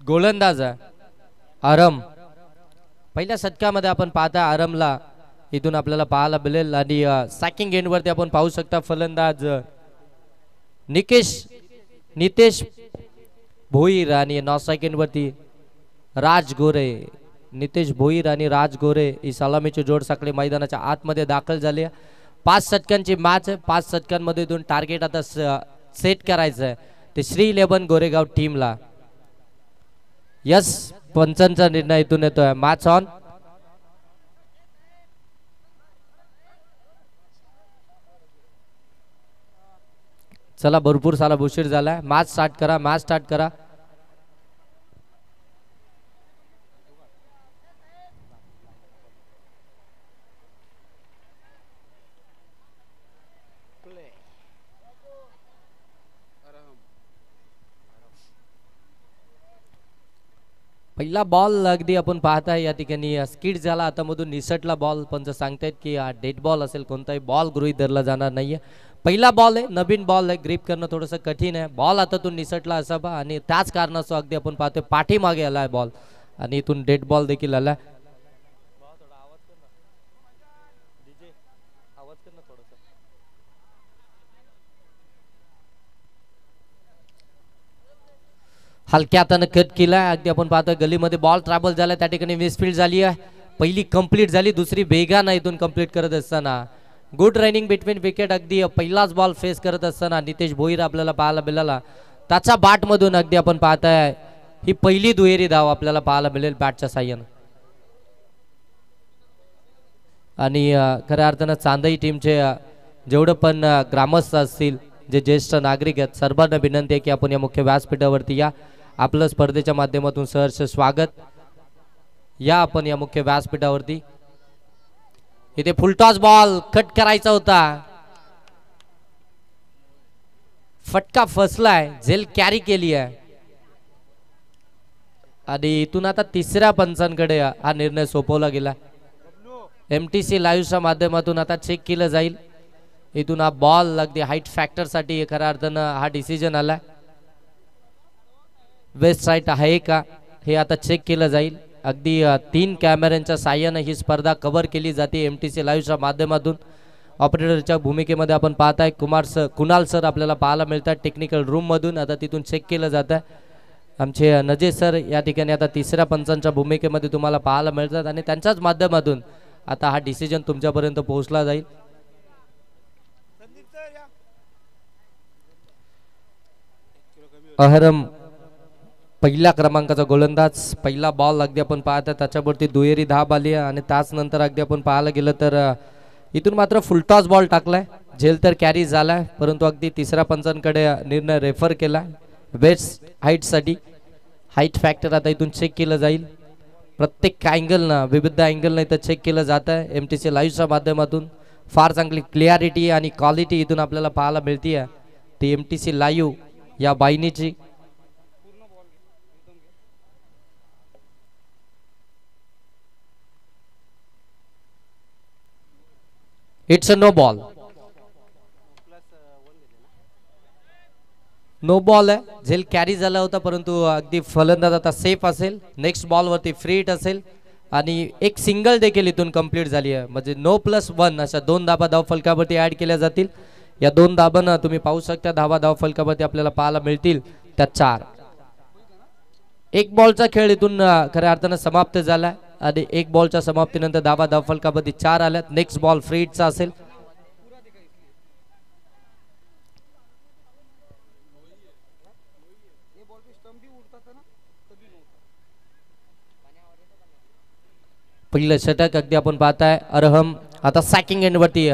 गोलंदाज आरम. पहिल्या षटकामध्ये आपण पाहता आरमला इथून आपल्याला पाहायला मिळेल आणि सॅकिंग एंड वरती आपण पाहू शकता फलंदाज नितेश भोईर आणि नॉन सेकंड वरती राज गोरे. नितेश भोईर आणि राज गोरे ही सलामीची जोड साखळी मैदानाच्या आतमध्ये दाखल झाली. 5 षटकांची मॅच आहे. 5 षटकांमध्ये दोन टार्गेट आता सेट करायचं आहे ते श्री 11 गोरेगाव टीमला. यस पंचांचा निर्णय इथून येतोय. Match on. चला भरपूर सारा उशीर झालाय. मॅच स्टार्ट करा. मॅच स्टार्ट करा. पहिला बॉल अगदी आपण पाहताय या ठिकाणी स्किड झाला हातामधून निसटला बॉल. पंच सांगतायत की हा डेड बॉल असेल. कोणताही बॉल गृहीत धरला जाणार नाहीये. पहिला बॉल आहे. नवीन बॉल आहे. ग्रिप करणं थोडंसं कठीण आहे. बॉल हातातून निसटला असावा आणि त्याच कारणास्तव अगदी आपण पाहतोय पाठीमागे आलाय बॉल आणि इथून डेड बॉल देखील आला. हलक्या हाताने कट केलाय. अगदी आपण पाहतोय गलीमध्ये बॉल ट्रॅव्हल झाला. त्या ठिकाणी मिसफील्ड झाली आहे. पहिली कंप्लीट झाली. दुसरी वेगानं इथून कंप्लीट करत असताना गुड रनिंग बिटवीन विकेट. अगदी पहिलाच बॉल फेस करत असताना नितेश भोईर आपल्याला पाहायला मिळाला. त्याच्या बॅट मधून अगदी आपण पाहताय ही पहिली दुहेरी धाव आपल्याला पाहायला मिळेल बॅटच्या साह्यानं. आणि खऱ्या अर्थानं चांदई टीमचे जेवढं पण ग्रामस्थ असतील जे ज्येष्ठ नागरिक आहेत सर्वांना विनंती आहे की आपण या मुख्य व्यासपीठावरती या. आपलं स्पर्धेच्या माध्यमातून सहर्ष स्वागत. या आपण या मुख्य व्यासपीठावरती. इथे फुलटॉस बॉल कट करायचा होता. फटका फसलाय. झेल कॅरी केली आहे आणि इथून आता तिसऱ्या पंचांकडे हा निर्णय सोपवला गेला. MTC लाईव्हच्या माध्यमातून आता चेक केलं जाईल. इथून हा बॉल अगदी हाईट फॅक्टर साठी खऱ्या अर्थानं हा डिसिजन आला. वेस्ट साईड आहे का हे आता चेक केलं जाईल. अगदी 3 कॅमेऱ्यांच्या साह्याने ही स्पर्धा कव्हर केली जाते MTC लाईव्हच्या माध्यमातून. ऑपरेटरच्या भूमिकेमध्ये आपण पाहताय कुणाल सर आपल्याला पाहायला मिळतात टेक्निकल रूम मधून. आता तिथून चेक केलं जात आहे. आमचे नजे सर या ठिकाणी आता तिसऱ्या पंचांच्या भूमिकेमध्ये तुम्हाला पाहायला मिळतात आणि त्यांच्याच माध्यमातून आता हा डिसिजन तुमच्यापर्यंत पोहोचला जाईल. अहरम पहिल्या क्रमांकाचा गोलंदाज. पहिला बॉल अगदी आपण पाहता त्याच्यावरती दुहेरी धाब आली आणि त्याच नंतर अगदी आपण पाहायला गेलं तर इथून मात्र फुलटॉस बॉल टाकलाय. झेल तर कॅरी झालाय परंतु अगदी तिसऱ्या पंचांकडे निर्णय रेफर केला वेस्ट हाईट साठी. हाईट फॅक्टर आता इथून चेक केलं जाईल. प्रत्येक अँगलनं विविध अँगलनं इथं चेक केलं जात आहे MTC लाईव्हच्या माध्यमातून. फार चांगली क्लिअरिटी आणि क्वालिटी इथून आपल्याला पाहायला मिळते. ती MTC लाईव्ह या बाईनीची. It's a no ball. No ball आहे. झेल कॅरी झाला होता परंतु अगदी फलंदाज आता सेफ असेल. नेक्स्ट बॉल वरती फ्री हिट असेल आणि एक सिंगल देखील इथून कंप्लीट झाली आहे. म्हणजे 9+1 अशा 2 धाबा धाव फलकावरती ऍड केल्या जातील. या 2 धाबांना तुम्ही पाहू शकता धाव फलकावरती आपल्याला पाहायला मिळतील त्या 4. एक बॉलचा खेळ इथून खऱ्या अर्थानं समाप्त झाला आणि एक बॉलच्या समाप्तीनंतर धाव फलकावरती 4 आल्यात. नेक्स्ट बॉल फ्री हिटचा असेल. पहिलं षटक अगदी आपण पाहताय अरहम. आता सॅकिंग एंड वरती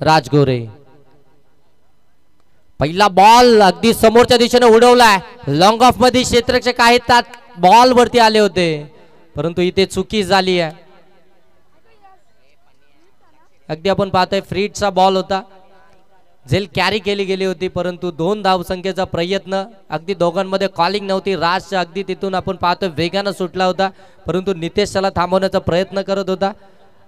राज गोरे. पहिला बॉल अगदी समोरच्या दिशेने उडवलाय. लॉंग ऑफ मध्ये क्षेत्ररक्षक आहेत त्यात बॉल वरती आले होते परंतु इथे चुकी झाली आहे. अगदी आपण पाहतोय फ्री हिटचा बॉल होता. झेल कॅरी केली गेली होती परंतु 2 धावसंख्येचा प्रयत्न. अगदी दोघांमध्ये कॉलिंग नव्हती. राज अगदी तिथून आपण पाहतोय वेगानं सुटला होता परंतु नितेश त्याला थांबवण्याचा प्रयत्न करत होता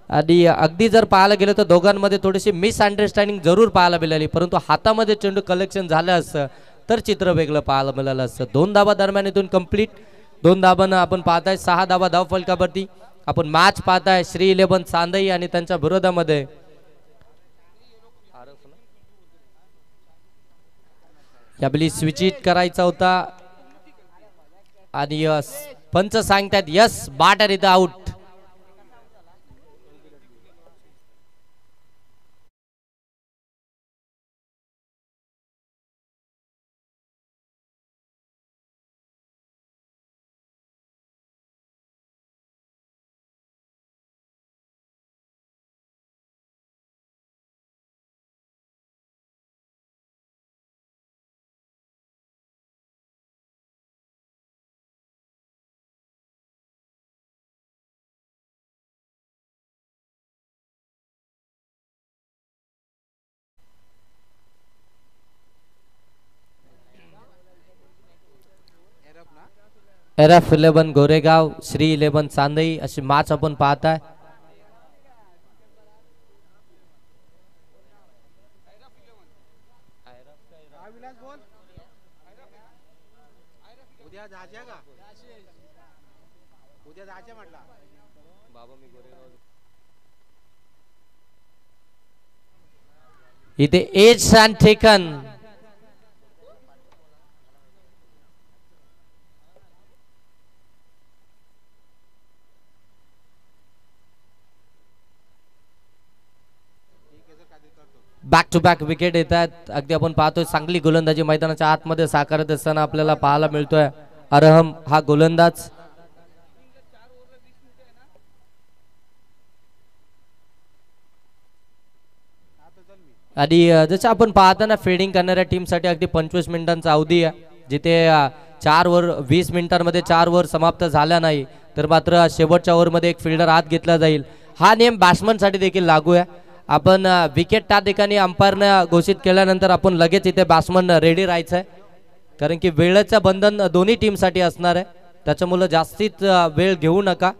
आणि अगदी जर पाहायला गेलं तर दोघांमध्ये थोडीशी मिसअंडरस्टँडिंग जरूर पाहायला मिळाली परंतु हातामध्ये चेंडू कलेक्शन झालं असतं तर चित्र वेगळं पाहायला मिळालं असतं. 2 धावा दरम्यान इथून कंप्लीट 2 धाबांना आपण पाहताय 6 धाबा धाव फलकावरती आपण मॅच पाहताय श्री 11 चांदई आणि त्यांच्या विरोधामध्ये याबली स्विच इट करायचा होता आणि यस पंच सांगतात yes batter is out. RF 11 Goregaon Shri 11 Chandai अशी मॅच आपण पाहताय. इथे edge and taken back to back wicket येत आहेत. अगदी आपण पाहतोय चांगली गोलंदाजी मैदानाच्या आतमध्ये साकारत असताना आपल्याला पाहायला मिळतोय. अरहम हा गोलंदाज आणि जसं आपण पाहताना फिल्डिंग करणाऱ्या टीमसाठी अगदी 25 मिनिटांचा अवधी आहे. जिथे 4 ओव्हर 20 मिनिटांमध्ये 4 ओव्हर समाप्त झाल्या नाही तर मात्र शेवटच्या ओव्हरमध्ये एक फिल्डर आत घेतला जाईल. हा नियम बॅट्समनसाठी देखील लागू आहे. आपण विकेट त्या ठिकाणी अंपायरनं घोषित केल्यानंतर आपण लगेच इथे बॅट्समन रेडी राहायचं आहे कारण की वेळेचं बंधन दोन्ही टीमसाठी असणार आहे. त्याच्यामुळे जास्तीत वेळ घेऊ नका.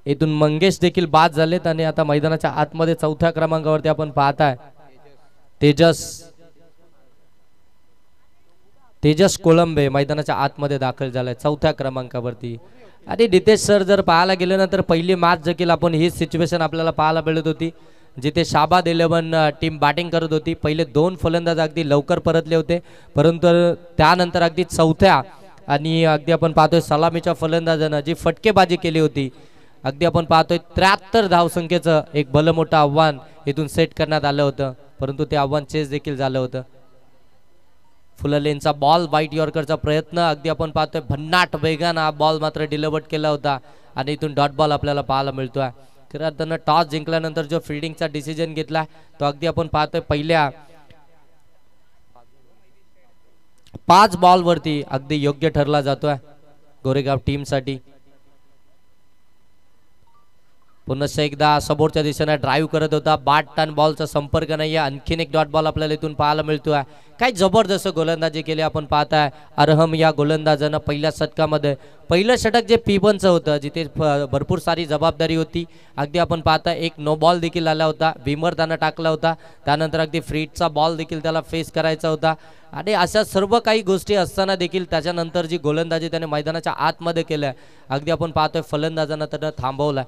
इथून मंगेश देखील बाद झालेत आणि आता मैदानाच्या आतमध्ये 4थ्या क्रमांकावरती आपण पाहताय तेजस कोलंबे मैदानाच्या आतमध्ये दाखल झालाय 4थ्या क्रमांकावरती. आणि नितेश सर जर पाहायला गेलं ना तर पहिली मॅच देखील आपण हीच सिच्युएशन आपल्याला पाहायला मिळत होती जिथे शाबाद 11 टीम बॅटिंग करत होती. पहिले 2 फलंदाज अगदी लवकर परतले होते परंतु त्यानंतर अगदी 4थ्या आणि अगदी आपण पाहतोय सलामीच्या फलंदाजानं जी फटकेबाजी केली होती. अगदी आपण पाहतोय 73 धावसंख्येचं एक भलं मोठं आव्हान इथून सेट करण्यात आलं होतं परंतु ते आव्हान चेस देखील झालं होतं. फुललेनचा बॉल वाईट यॉर्करचा प्रयत्न अगदी आपण पाहतोय भन्नाट वेगानं हा बॉल मात्र डिलिव्हर्ड केला होता आणि इथून डॉट बॉल आपल्याला पाहायला मिळतोय. खरं अर्थानं टॉस जिंकल्यानंतर जो फिल्डिंगचा डिसिजन घेतला तो अगदी आपण पाहतोय पहिल्या 5 बॉलवरती अगदी योग्य ठरला जातोय गोरेगाव टीमसाठी. पुन्हा एकदा समोरच्या दिशेने ड्राईव्ह करत होता. बॅट आणि बॉलचा संपर्क नाहीये. आणखीन एक डॉट बॉल आपल्याला इथून पाहायला मिळतोय. काय जबरदस्त गोलंदाजी केली आपण पाहताय. अरहम या गोलंदाजानं पहिल्या षटकामध्ये पहिलं षटक जे P1चं होतं जिथे भरपूर सारी जबाबदारी होती. अगदी आपण पाहताय एक नो बॉल देखील आला होता. विमर त्यानं टाकला होता. त्यानंतर अगदी फ्रीटचा बॉल देखील त्याला फेस करायचा होता आणि अशा सर्व काही गोष्टी असताना देखील त्याच्यानंतर जी गोलंदाजी त्याने मैदानाच्या आतमध्ये केल्या अगदी आपण पाहतोय फलंदाजानं त्यानं थांबवला.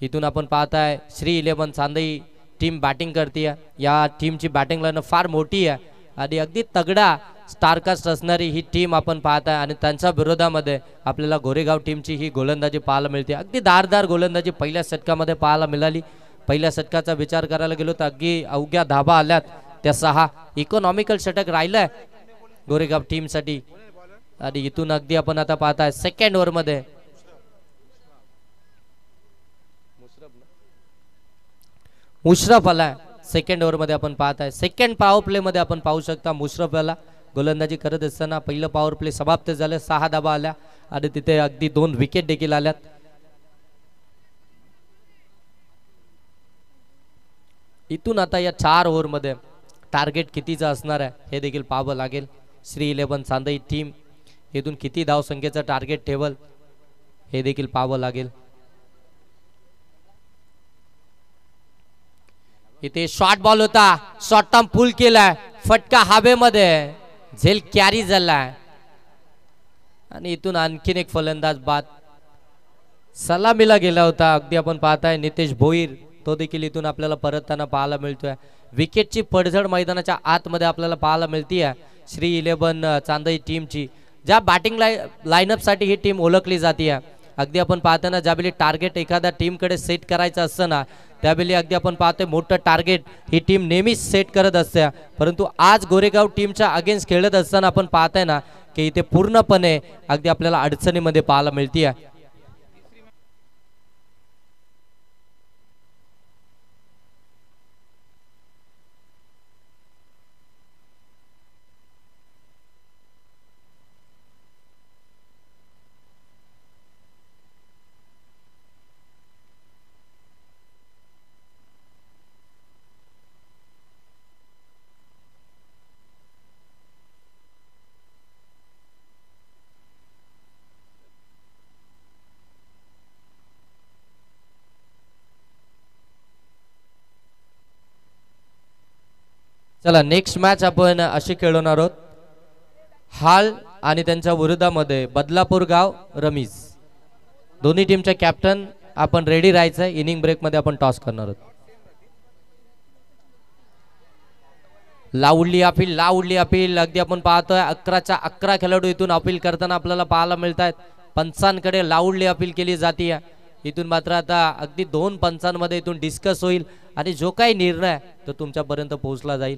इथून आपण पाहताय श्री 11 चांदई टीम बॅटिंग करते. या टीमची बॅटिंग लाईन फार मोठी आहे आणि अगदी तगडा स्टारकास्ट असणारी ही टीम आपण पाहताय आणि त्यांच्या विरोधामध्ये आपल्याला गोरेगाव टीमची ही गोलंदाजी पाहायला मिळते. अगदी धारदार गोलंदाजी पहिल्या षटकामध्ये पाहायला मिळाली. पहिल्या षटकाचा विचार करायला गेलो तर अगदी अवघ्या धाबा आल्यात त्या 6 इकॉनॉमिकल षटक राहिलंय गोरेगाव टीमसाठी. आणि इथून अगदी आपण आता पाहताय सेकंड ओव्हरमध्ये मुशरफ आला. सेकंड ओव्हरमध्ये आपण पाहताय सेकंड पॉवर प्ले मध्ये आपण पाहू शकता मुशरफ आला गोलंदाजी करत असताना. पहिलं पॉवर प्ले समाप्त झालं. 6 धाबा आल्या आणि तिथे अगदी 2 विकेट देखील आल्यात. इथून आता या 4 ओव्हरमध्ये टार्गेट कितीचं असणार आहे हे देखील पाहावं लागेल. श्री 11 चांदई टीम इथून किती धाव संख्येचं टार्गेट ठेवल हे देखील पाहावं लागेल. इथे शॉर्ट बॉल होता. शॉर्ट टर्म पुल केलाय. फटका हवेमध्ये झेल कॅरी झालाय आणि इथून आणखीन एक फलंदाज बाद सलामीला गेला होता. अगदी आपण पाहताय नितेश भोईर तो देखील इथून आपल्याला परतताना पाहायला मिळतोय. विकेटची पडझड मैदानाच्या आतमध्ये आपल्याला पाहायला मिळतीये. श्री 11 चांदई टीमची ज्या बॅटिंग लाईनअप साठी ही टीम ओळखली जाते. अगदी आपण पाहताना ज्यावेळी टार्गेट एखाद्या टीमकडे सेट करायचं असतं ना त्यावेळी अगदी आपण पाहतोय मोठं टार्गेट ही टीम नेहमीच सेट करत असते. परंतु आज गोरेगाव टीमच्या अगेन्स्ट खेळत असताना आपण पाहताय ना की इथे पूर्णपणे अगदी आपल्याला अडचणीमध्ये पाहायला मिळतीये. चला नेक्स्ट मॅच आपण अशी खेळवणार आहोत. हाल आणि त्यांच्या विरोधामध्ये बदलापूर गाव रमीज. दोन्ही टीमचे कॅप्टन आपण रेडी राहायचंय. इनिंग ब्रेक मध्ये आपण टॉस करणार आहोत. लावली अपील अगदी आपण पाहतोय 11च्या 11 खेळाडू इथून अपील करताना आपल्याला पाहायला मिळत आहेत. पंचांकडे लावली अपील केली जाते. इथून मात्र आता अगदी 2 पंचांमध्ये इथून डिस्कस होईल आणि जो काही निर्णय तो तुमच्यापर्यंत पोहोचला जाईल.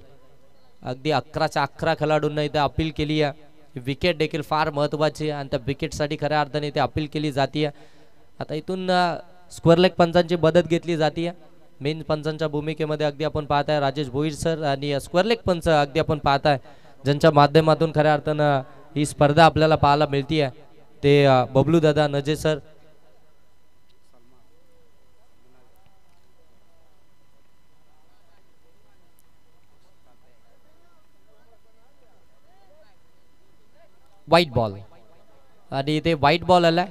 अगदी 11च्या 11 खेळाडूंना इथे अपील केली आहे. विकेट देखील फार महत्वाची आणि त्या विकेटसाठी खऱ्या अर्थाने इथे अपील केली जाते. आता इथून स्क्वेअर लेग पंचांची मदत घेतली जाते. मेन पंचांच्या भूमिकेमध्ये अगदी आपण पाहताय राजेश भोईर सर आणि स्क्वेअर लेग पंच अगदी आपण पाहताय ज्यांच्या माध्यमातून खऱ्या अर्थानं ही स्पर्धा आपल्याला पाहायला मिळतीये ते बबलू दादा नजे सर. व्हाईट बॉल आणि इथे व्हाईट बॉल आलाय.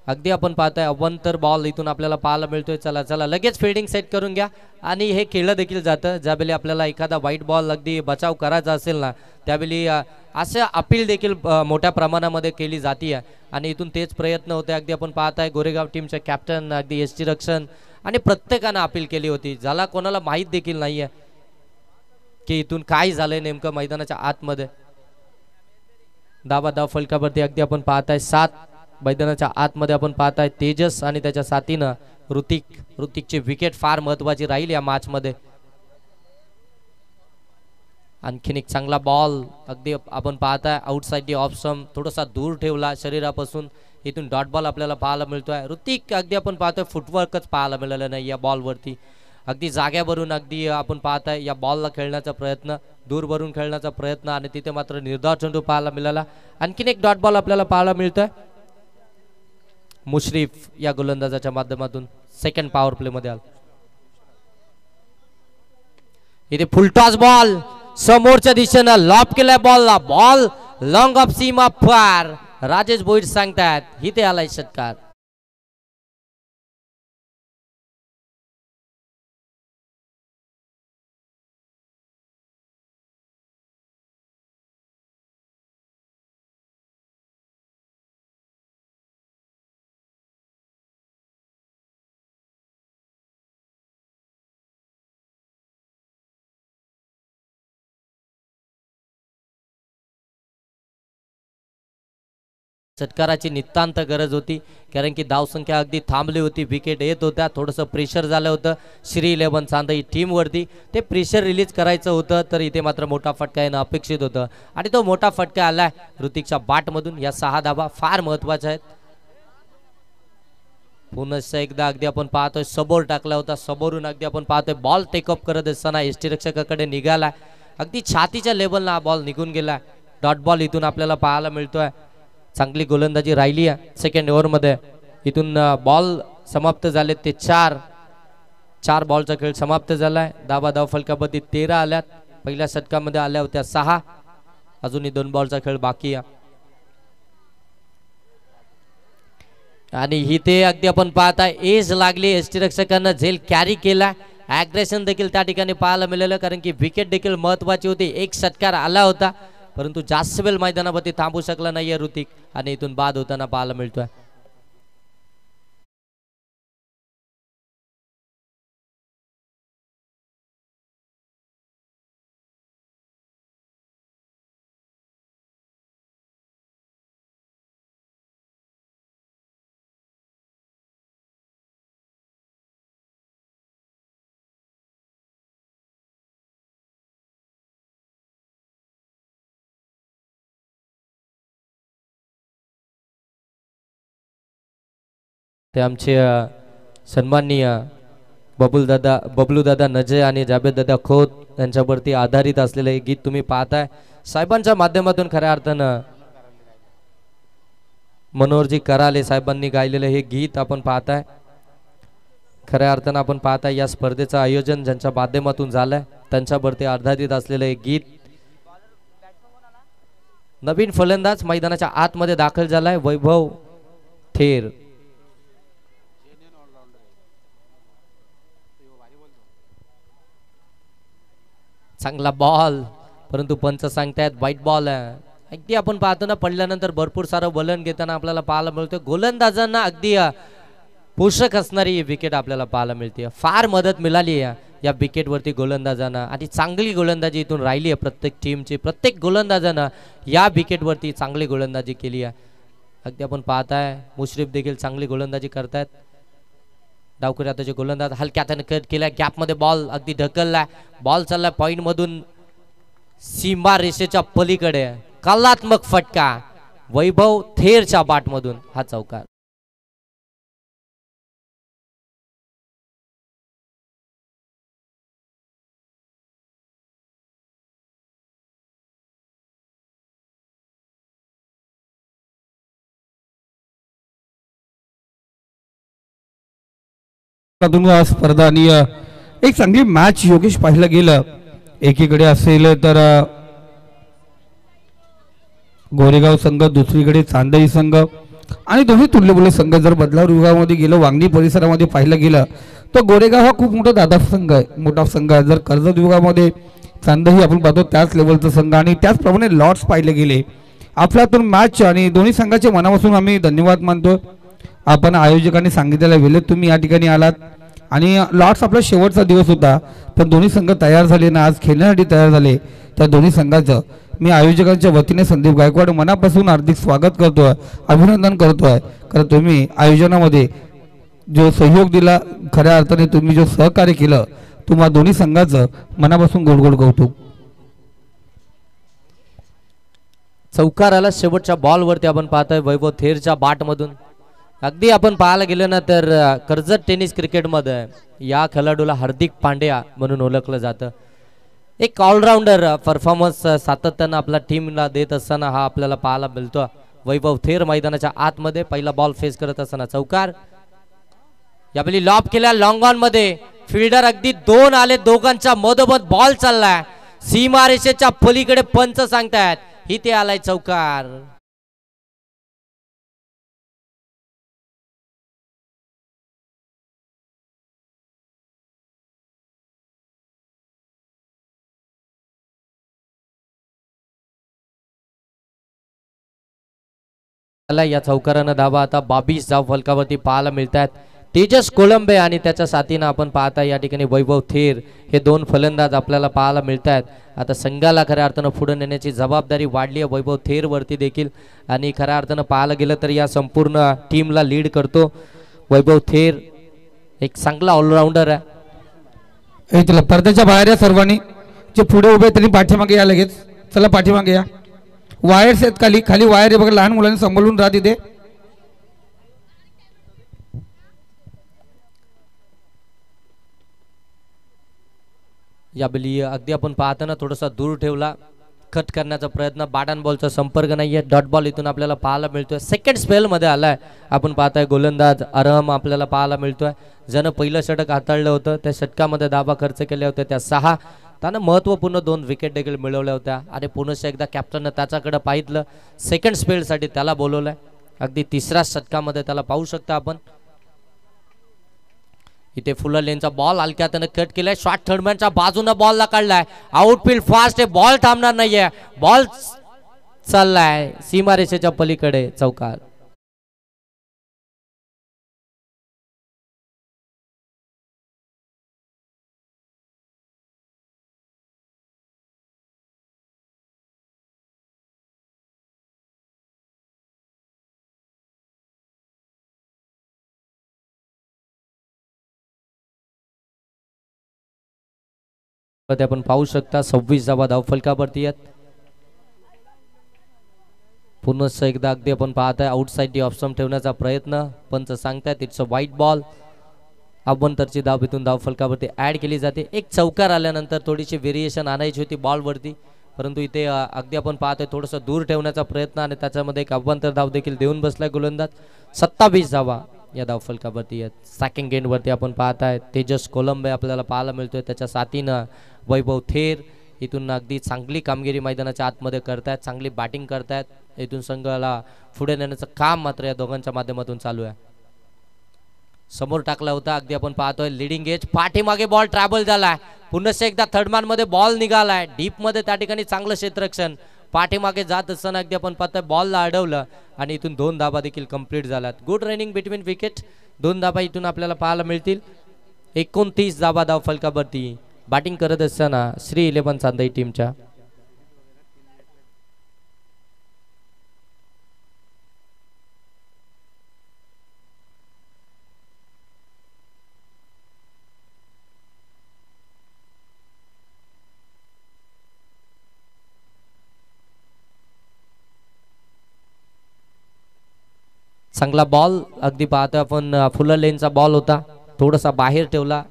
अगदी आपण पाहताय अवंतर बॉल इथून आपल्याला पाहायला मिळतोय. चला लगेच फिल्डिंग सेट करून घ्या आणि हे खेळलं देखील जातं. ज्यावेळी आपल्याला एखादा व्हाईट बॉल अगदी बचाव करायचा असेल ना त्यावेळी असं अपील देखील मोठ्या प्रमाणामध्ये केली जाते आणि इथून तेच प्रयत्न होते. अगदी आपण पाहताय गोरेगाव टीमचे कॅप्टन अगदी यष्टी रक्षण आणि प्रत्येकानं अपील केली होती. ज्याला कोणाला माहीत देखील नाहीये की इथून काय झालंय नेमकं मैदानाच्या आतमध्ये. धाव फलकावरती अगदी आपण पाहताय 7. मैदानाच्या आतमध्ये आपण पाहताय तेजस आणि त्याच्या साथीनं ऋतिकची विकेट फार महत्वाची राहील या मॅच मध्ये. आणखीन एक चांगला बॉल अगदी आपण पाहताय आउटसाइड दी ऑफ स्टंप थोडासा दूर ठेवला शरीरापासून. इथून डॉट बॉल आपल्याला पाहायला मिळतोय. ऋतिक अगदी आपण पाहतोय फुटवर्कच पाहायला मिळालं नाही या बॉलवरती. अगदी जाग्यावरून अगदी आपण पाहताय या बॉलला खेळण्याचा प्रयत्न दूर भरून खेळण्याचा प्रयत्न आणि तिथे मात्र निर्धाव चेंडू पाहायला मिळाला. आणखीन एक डॉट बॉल आपल्याला पाहायला मिळतोय मुश्रीफ या गोलंदाजाच्या माध्यमातून. सेकंड पॉवर प्ले मध्ये आला. इथे फुलटॉस बॉल समोरच्या दिशेनं लॉप केलाय बॉलला. बॉल लॉंग ऑफ सीमा फार राजेश भोईर सांगतात इथे आलाय षटकार. षटकाराची नितांत गरज होती कारण की धावसंख्या अगदी थांबली होती. विकेट येत होत्या. थोडंसं प्रेशर झालं होतं श्री 11 चांदई टीमवरती. ते प्रेशर रिलीज करायचं होतं तर इथे मात्र मोठा फटका येणं अपेक्षित होतं आणि तो मोठा फटका आलाय ऋतिकच्या बॅटमधून. या 6 धावा फार महत्वाच्या आहेत. पुन्हा एकदा अगदी आपण पाहतोय सबोर टाकला होता. सबोरून अगदी आपण पाहतोय बॉल टेकअप करत असताना एसटी रक्षकाकडे निघाला. अगदी छातीच्या लेवलला हा बॉल निघून गेला. डॉट बॉल इथून आपल्याला पाहायला मिळतोय. चांगली गोलंदाजी राहिली आहे सेकंड ओव्हर मध्ये. इथून बॉल समाप्त झाले ते 4 बॉलचा खेळ समाप्त झालाय. धाव फलकावरती 13 आल्यात. पहिल्या षटकामध्ये आल्या होत्या 6. अजूनही 2 बॉलचा खेळ बाकी आहे आणि इथे अगदी आपण पाहताय एज लागली. एसटी रक्षकांना झेल कॅरी केला. ॲग्रेशन देखील त्या ठिकाणी पाहायला मिळालं कारण की विकेट देखील महत्वाची होती. एक षटकार आला होता परंतु जास्त वेळ मैदानावरती थांबू शकला नाहीये ऋतिक आणि इथून बाद होताना पाहायला मिळतोय. ते आमचे सन्माननीय बबलू दादा नजे आणि जावेद दादा खोत यांच्यावरती आधारित असलेलं हे गीत तुम्ही पाहताय. साहेबांच्या माध्यमातून खऱ्या अर्थानं मनोहरजी कराले साहेबांनी गायलेलं हे गीत आपण पाहताय. खऱ्या अर्थानं आपण पाहताय या स्पर्धेचं आयोजन ज्यांच्या माध्यमातून झालंय त्यांच्यावरती आधारित असलेलं हे गीत. नवीन फलंदाज मैदानाच्या आतमध्ये दाखल झालाय वैभव थेर. चांगला बॉल परंतु पंच सांगतायत वाईट बॉल आहे. अगदी आपण पाहतो ना पडल्यानंतर भरपूर सारं वलन घेताना आपल्याला पाहायला मिळतं. गोलंदाजांना अगदी पोषक असणारी विकेट आपल्याला पाहायला मिळते. फार मदत मिळाली या विकेटवरती गोलंदाजांना आणि चांगली गोलंदाजी इथून राहिली आहे प्रत्येक टीमची. प्रत्येक गोलंदाजांना या विकेटवरती चांगली गोलंदाजी केली आहे. अगदी आपण पाहताय मुश्रीफ देखील चांगली गोलंदाजी करतायत. डावकरी आताचे गोलंदाज हलक्या हाताने कट केलाय. गॅपमध्ये बॉल अगदी ढकललाय. बॉल चाललाय पॉइंट मधून सीमा रेषेच्या पलीकडे. कलात्मक फटका वैभव थेरच्या बॅटमधून हा चौकार. स्पर्धा आणि एक चांगली मॅच योगेश पाहिलं गेलं. एकीकडे असेल तर गोरेगाव संघ, दुसरीकडे चांदई संघ आणि दोन्ही तुल्यबळ संघ. जर बदलापूर विभागामध्ये गेलं वांगणी परिसरामध्ये पाहिलं गेलं तर गोरेगाव हा खूप मोठा दादा संघ आहे, मोठा संघ आहे. जर कर्जत विभागामध्ये चांदई आपण पाहतो त्याच लेवलचा संघ आणि त्याचप्रमाणे लॉर्ड्स पाहिले गेले. आपल्यातून मॅच आणि दोन्ही संघाच्या मनापासून आम्ही धन्यवाद मानतो. आपण आयोजकांनी सांगितलेल्या वेळेत तुम्ही या ठिकाणी आलात आणि लॉर्ड्स आपला शेवटचा दिवस होता पण दोन्ही संघ तयार झाले ना आज खेळण्यासाठी तयार झाले. त्या दोन्ही संघाचं मी आयोजकांच्या वतीने संदीप गायकवाड मनापासून हार्दिक स्वागत करतोय, अभिनंदन करतोय. कारण तुम्ही आयोजनामध्ये जो सहयोग दिला, खऱ्या अर्थाने तुम्ही जो सहकार्य केलं, तुम्हा दोन्ही संघाचं मनापासून गोड कौतुक. चौकार आला शेवटच्या बॉलवरती आपण पाहतोय वैभव थेरच्या बॅटमधून. अगदी आपण पाहायला गेलं ना तर कर्जत टेनिस क्रिकेटमध्ये या खेळाडूला हार्दिक पांड्या म्हणून ओळखलं जातं. एक ऑलराऊंडर परफॉर्मन्स सातत्यानं आपल्या टीमला देत असताना हा आपल्याला पाहायला मिळतो. वैभव थेर मैदानाच्या आतमध्ये पहिला बॉल फेस करत असताना चौकार. यावेळी लॉब केल्या लॉंग ऑन मध्ये. फिल्डर अगदी दोन आले, दोघांच्या मधोमध बॉल चाललाय. सीमा रेषेच्या पलीकडे पंच सांगतायत इथे आलाय चौकार. या चौकारानं धावा आता 22 धाव फलकावरती पाहायला मिळतात. तेजस कोळंबे आणि त्याच्या साथीनं आपण पाहता या ठिकाणी वैभव थेर हे दोन फलंदाज आपल्याला पाहायला मिळतात. आता संघाला खऱ्या अर्थानं पुढे नेण्याची जबाबदारी वाढली आहे वैभव थेर वरती देखील आणि खऱ्या अर्थानं पाहायला गेलं तर या संपूर्ण टीमला लीड करतो वैभव थेर. एक चांगला ऑलराऊंडर आहे. चला पडद्याच्या बाहेर या सर्वांनी, जे पुढे उभे त्यांनी पाठीमागे या लगेच. चला पाठीमागे या. वायर्स आहेत खाली, खाली वायर आहे बघा, लहान मुलांनी सांभाळून राहा तिथे. यावेळी अगदी आपण पाहताना थोडासा दूर ठेवला, कट करण्याचा प्रयत्न. बॅट बॉलचा संपर्क नाहीये. डॉट बॉल इथून आपल्याला पाहायला मिळतोय. सेकंड स्पेल मध्ये आलाय. आपण पाहताय गोलंदाज अरहम आपल्याला पाहायला मिळतोय. ज्यानं पहिलं षटक हाताळलं होतं त्या षटकामध्ये धावा खर्च केल्या होत्या त्या 6. त्यानं महत्त्वपूर्ण 2 विकेट देखील मिळवल्या होत्या आणि पुन्हा एकदा कॅप्टननं त्याच्याकडे पाहिलं. सेकंड स्पेलसाठी त्याला बोलवलंय. अगदी तिसऱ्या षटकामध्ये त्याला पाहू शकता आपण. इथे फुलर लेनचा बॉल हलक्या त्यानं कट केलाय. शॉर्ट थर्डमॅनच्या बाजूने बॉलला काढलाय. आउटफील्ड फास्ट आहे, बॉल थांबणार नाहीये. बॉल चाललाय सीमारेषेच्या पलीकडे चौकार. आपण पाहू शकता 26 धावा धावफलकावरती आहेत. पुन्हा एकदा अगदी आपण पाहताय आउटसाइड दी ऑप्शन ठेवण्याचा प्रयत्न. पंच सांगतायत इट्स अ व्हाईट बॉल. अभ्यंतरची धाव इथून धावफलकावरती ऍड केली जाते. एक चौकार आल्यानंतर थोडीशी व्हेरिएशन आणायची होती बॉलवरती, परंतु इथे अगदी आपण पाहतोय थोडंसं दूर ठेवण्याचा प्रयत्न आणि त्याच्यामध्ये एक अभ्यंतर धाव देखील देऊन बसलाय गोलंदाज. 27 धावा या धावफलकावरती आहेत. सेकंड गेंडवरती आपण पाहताय तेजस कोलंबे आपल्याला पाहायला मिळतोय. त्याच्या साथीनं वैभव थेर इथून अगदी चांगली कामगिरी मैदानाच्या आतमध्ये करतायत, चांगली बॅटिंग करतायत. इथून संघाला पुढे नेण्याचं काम मात्र या दोघांच्या माध्यमातून चालू आहे. समोर टाकला होता अगदी आपण पाहतोय लिडिंग एज. पाठीमागे बॉल ट्रॅव्हल झालाय. पुन्हा एकदा थर्डमॅन मध्ये बॉल निघालाय डीप मध्ये. त्या ठिकाणी चांगलं क्षेत्ररक्षण. पाठीमागे जात असताना अगदी आपण पाहतोय बॉलला अडवलं आणि इथून 2 धाबा देखील कंप्लीट झाल्यात. Good running between wicket. 2 धाबा इथून आपल्याला पाहायला मिळतील. 29 धाबा धावफलकावरती बॅटिंग करत असताना श्री 11 चांदई टीमच्या. चांगला बॉल अगदी पाहतोय आपण. फुलर लेनचा बॉल होता, थोडासा बाहेर ठेवला.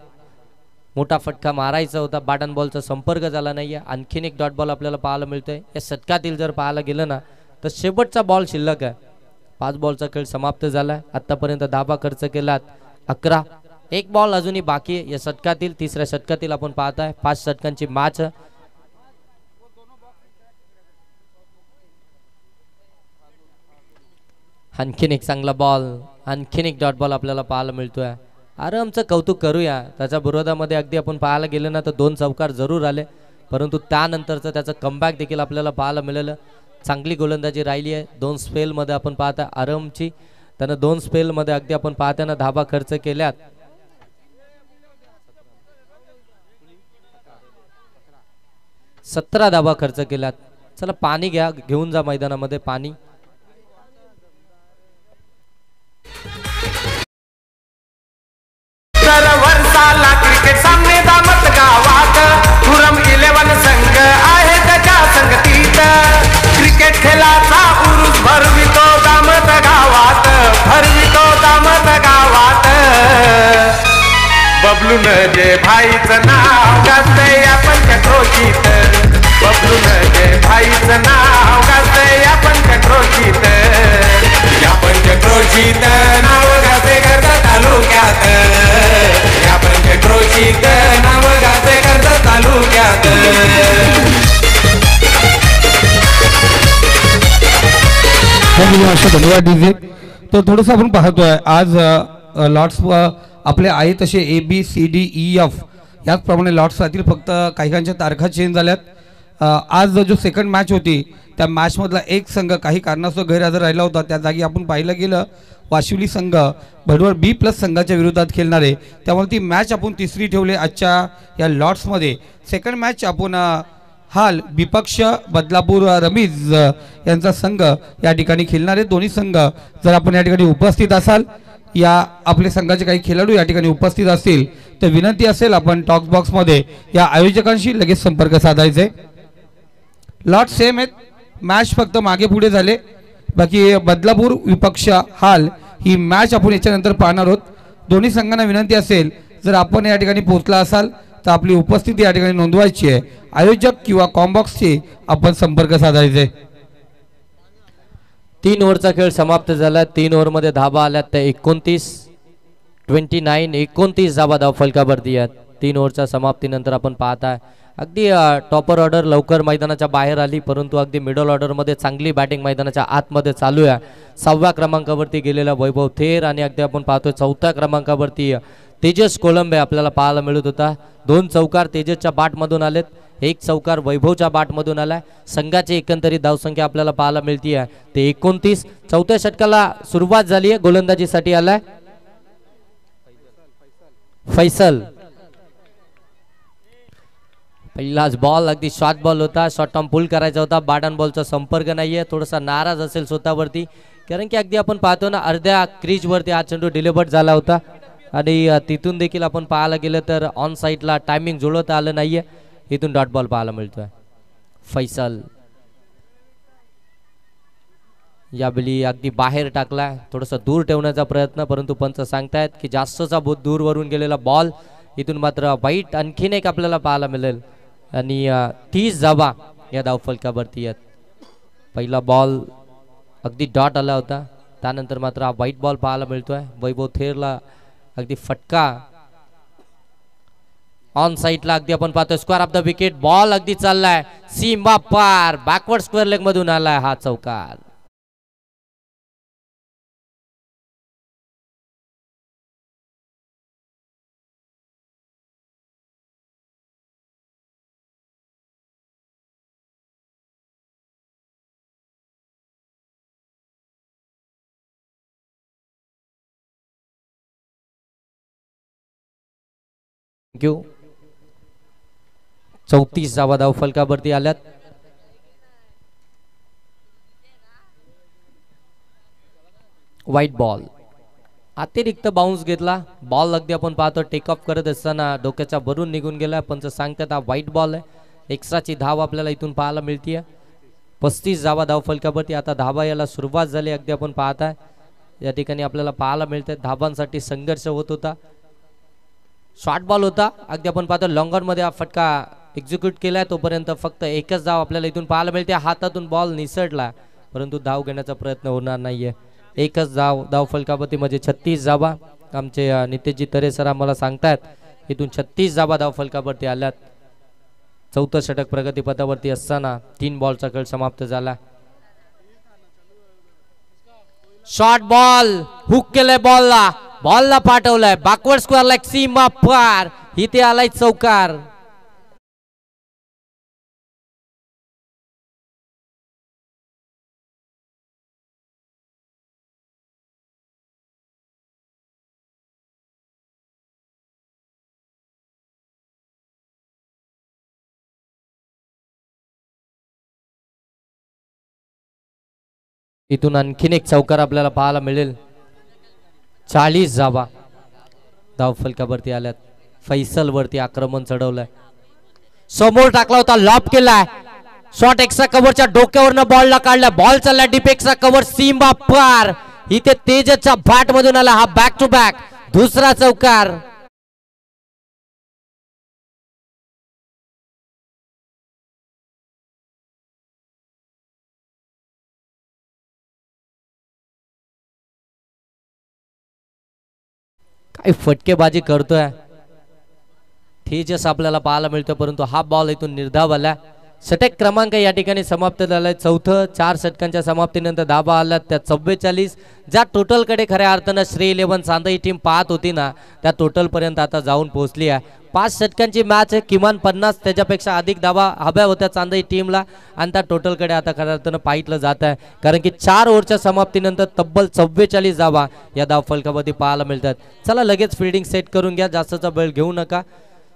मोठा फटका मारायचा होता, बॅट अँड बॉलचा संपर्क झाला नाहीये. आणखीन एक डॉट बॉल आपल्याला पाहायला मिळतोय. या षटकातील जर पाहायला गेलं ना तर शेवटचा बॉल शिल्लक आहे. 5 बॉलचा खेळ समाप्त झालाय. आतापर्यंत धाबा खर्च केलात 11. एक बॉल अजूनही बाकी आहे या षटकातील. तिसऱ्या षटकातील आपण पाहताय 5 षटकांची मॅच. आणखीन एक चांगला बॉल, आणखीन एक डॉट बॉल आपल्याला पाहायला मिळतोय. आरामचं कौतुक करूया. त्याच्या विरोधामध्ये अगदी आपण पाहायला गेलं ना तर 2 चौकार जरूर आले, परंतु त्यानंतरचं त्याचं कमबॅक देखील आपल्याला पाहायला मिळालं. चांगली गोलंदाजी राहिली आहे. 2 स्पेलमध्ये आपण पाहता आरामची. त्यानं 2 स्पेलमध्ये अगदी आपण पाहताना धाबा खर्च केल्यात. 17 धाबा खर्च केल्यात. चला पाणी घ्या, घेऊन जा मैदानामध्ये पाणी. वर्षाला क्रिकेट सामने दामत गावात खुरम 11 संघ आहे त्याच्या संगतीत. क्रिकेट खेळाचा उरूस भरवितो दामत गावात, भरवितो दामत गावात. बबलून जे भाईचं नाव गाजतंय आपण चक्रोशीत. बबलून जे भाईचं नाव गाजतंय आपण चक्रोशीत. या पंचक्रोशीत नाव गाजते करता तालुक्यात. या पंचक्रोशीत नाव गाजते करता तालुक्यात. धन्यवाद डीजे. तर थोडंसं आपण पाहतोय आज लॉट्स आपले आहे तसे ABCDEF याचप्रमाणे लॉट्स राहतील. फक्त काहीकांच्या तारखा चेंज झाल्यात. आज जो सेकंड मॅच होती त्या मॅचमधला एक संघ काही कारणास्तव गैरहजर राहिला होता. त्या जागी आपण पाहिलं गेलं वाशिवली संघ भडवळ B+ संघाच्या विरोधात खेळणार आहे. त्यामुळे ती मॅच आपण तिसरी ठेवली आजच्या या लॉट्समध्ये. सेकंड मॅच आपण हाल विपक्ष बदलापूर रमीज यांचा संघ या ठिकाणी खेळणार आहे. दोन्ही संघ जर आपण या ठिकाणी उपस्थित असाल, या आपल्या संघाचे काही खेळाडू या ठिकाणी उपस्थित असतील तर विनंती असेल आपण टॉक बॉक्समध्ये या आयोजकांशी लगेच संपर्क साधायचे. लॉट सेम आहेत, मॅच फक्त मागे पुढे झाले. बाकी बदलापूर विपक्ष हाल ही मॅच आपण याच्यानंतर पाहणार आहोत. दोन्ही संघांना विनंती असेल जर आपण या ठिकाणी पोहोचला असाल तर आपली उपस्थिती या ठिकाणी नोंदवायची आहे. आयोजक किंवा कॉम्बॉक्सशी आपण संपर्क साधायचे. 3 ओव्हरचा खेळ समाप्त झाला. 3 ओव्हरमध्ये धाबा आल्यात त्या 29 धाबा धावफलकावरती आहेत. 3 ओव्हरच्या समाप्तीनंतर आपण पाहताय अगदी टॉपर ऑर्डर लवकर मैदानाच्या बाहेर आली, परंतु अगदी मिडल ऑर्डरमध्ये चांगली बॅटिंग मैदानाच्या आतमध्ये चालू आहे. 6व्या क्रमांकावरती गेलेला वैभव थेर आणि अगदी आपण पाहतोय 4थ्या क्रमांकावरती तेजस कोलंबे आपल्याला पाहायला मिळत होता. 2 चौकार तेजसच्या बाटमधून आलेत, 1 चौकार वैभवच्या बाटमधून आलाय. संघाची एकंदरीत धावसंख्या आपल्याला पाहायला मिळते ते 29. चौथ्या षटकाला सुरुवात झाली आहे. गोलंदाजीसाठी आलाय फैसल. पहिलाच बॉल अगदी शॉर्ट बॉल होता, शॉर्ट टर्म पुल करायचा होता. बॅट बॉलचा संपर्क नाहीये, थोडासा नाराज असेल स्वतःवरती, कारण की अगदी आपण पाहतो ना अर्ध्या क्रीज वरती हा चेंडू डिलिव्हर्ड झाला होता आणि तिथून देखील आपण पाहायला गेलं तर ऑन साईडला टायमिंग जुळवता आलं नाहीये. इथून डॉट बॉल पाहायला मिळतोय. फैसल यावेळी अगदी बाहेर टाकला, थोडासा दूर ठेवण्याचा प्रयत्न, परंतु पंच सांगतायत की जास्तचा दूर वरून गेलेला बॉल. इथून मात्र वाईट आणखीन एक आपल्याला पाहायला मिळेल आणि 30 धावा या धावफलकावरती आहेत. पहिला बॉल अगदी डॉट आला होता, त्यानंतर मात्र हा व्हाईट बॉल पाहायला मिळतोय. वैभव थेरला अगदी फटका ऑन साईडला अगदी आपण पाहतोय. Square of the wicket, ball अगदी चाललाय सीमा पार, बॅकवर्ड स्क्वेअर लेग मधून आलाय हा चौकार. थँक्यू. 34 धावा धावफलकावरती आल्यात. व्हाईट बॉल, अतिरिक्त बाउन्स घेतला. बॉल अगदी आपण पाहतो टेक ऑफ करत असताना डोक्याच्या भरून निघून गेला. पंच सांगतात हा व्हाईट बॉल आहे. एक्स्ट्राची धाव आपल्याला इथून पाहायला मिळते. 35 धावा धावफलकावरती. आता धावा याला सुरुवात झाली, अगदी आपण पाहताय या ठिकाणी आपल्याला पाहायला मिळते धावांसाठी संघर्ष होत होता. शॉर्ट बॉल होता, अगदी आपण पाहतो लॉंगर मध्ये हा फटका एक्झिक्यूट केलाय. तोपर्यंत फक्त एकच धाव आपल्याला इथून पाहायला मिळते. हातातून बॉल निसटला, परंतु धाव घेण्याचा प्रयत्न होणार नाहीये. एकच धाव फलकावरती म्हणजे 36 धावा. आमचे नितेशजी तरे सर आम्हाला सांगतायत इथून 36 धावा धाव फलकावरती आल्यात. चौथं षटक प्रगतीपथावरती असताना 3 बॉलचा खेळ समाप्त झाला. शॉर्ट बॉल हुक केलाय, बॉलला पाठवलाय बॅकवर्ड स्क्वेअर लेग सीमा पार, इथे आलाय चौकार. इथून आणखीन एक चौकार आपल्याला पाहायला मिळेल. 40 धावा धावफलकावरती आल्यात. फैसल वरती आक्रमण चढवलंय, समोर टाकला होता, लॉप केलाय. शॉट एक्स्ट्रा कव्हरच्या डोक्यावरनं बॉलला काढला. बॉल चालला डीप, एक्स्ट्रा कव्हर सीमा पार, इथे तेजसच्या बॅट मधून आला हा बॅक टू बॅक दुसरा चौकार. काय फटकेबाजी करतोय तेजस आपल्याला पाहायला मिळतो, परंतु हा बॉल इथून निर्धाव आला. षटक क्रमांक या ठिकाणी समाप्त झालाय. चौथं 4 षटकांच्या समाप्तीनंतर धावा आल्यात त्या 44. ज्या टोटल कडे खऱ्या अर्थानं श्री 11 चांदई टीम पाहत होती ना, त्या टोटल पर्यंत आता जाऊन पोहोचली आहे. 5 षटकांची मॅच आहे, किमान 50 त्याच्यापेक्षा अधिक धावा हव्या होत्या चांदई टीमला आणि त्या टोटल कडे आता खऱ्या अर्थानं पाहिलं जात आहे, कारण की 4 ओव्हरच्या समाप्तीनंतर तब्बल 44 धावा या धाव फलकावरती पाहायला मिळतात. चला लगेच फिल्डिंग सेट करून घ्या, जास्तचा वेळ घेऊ नका.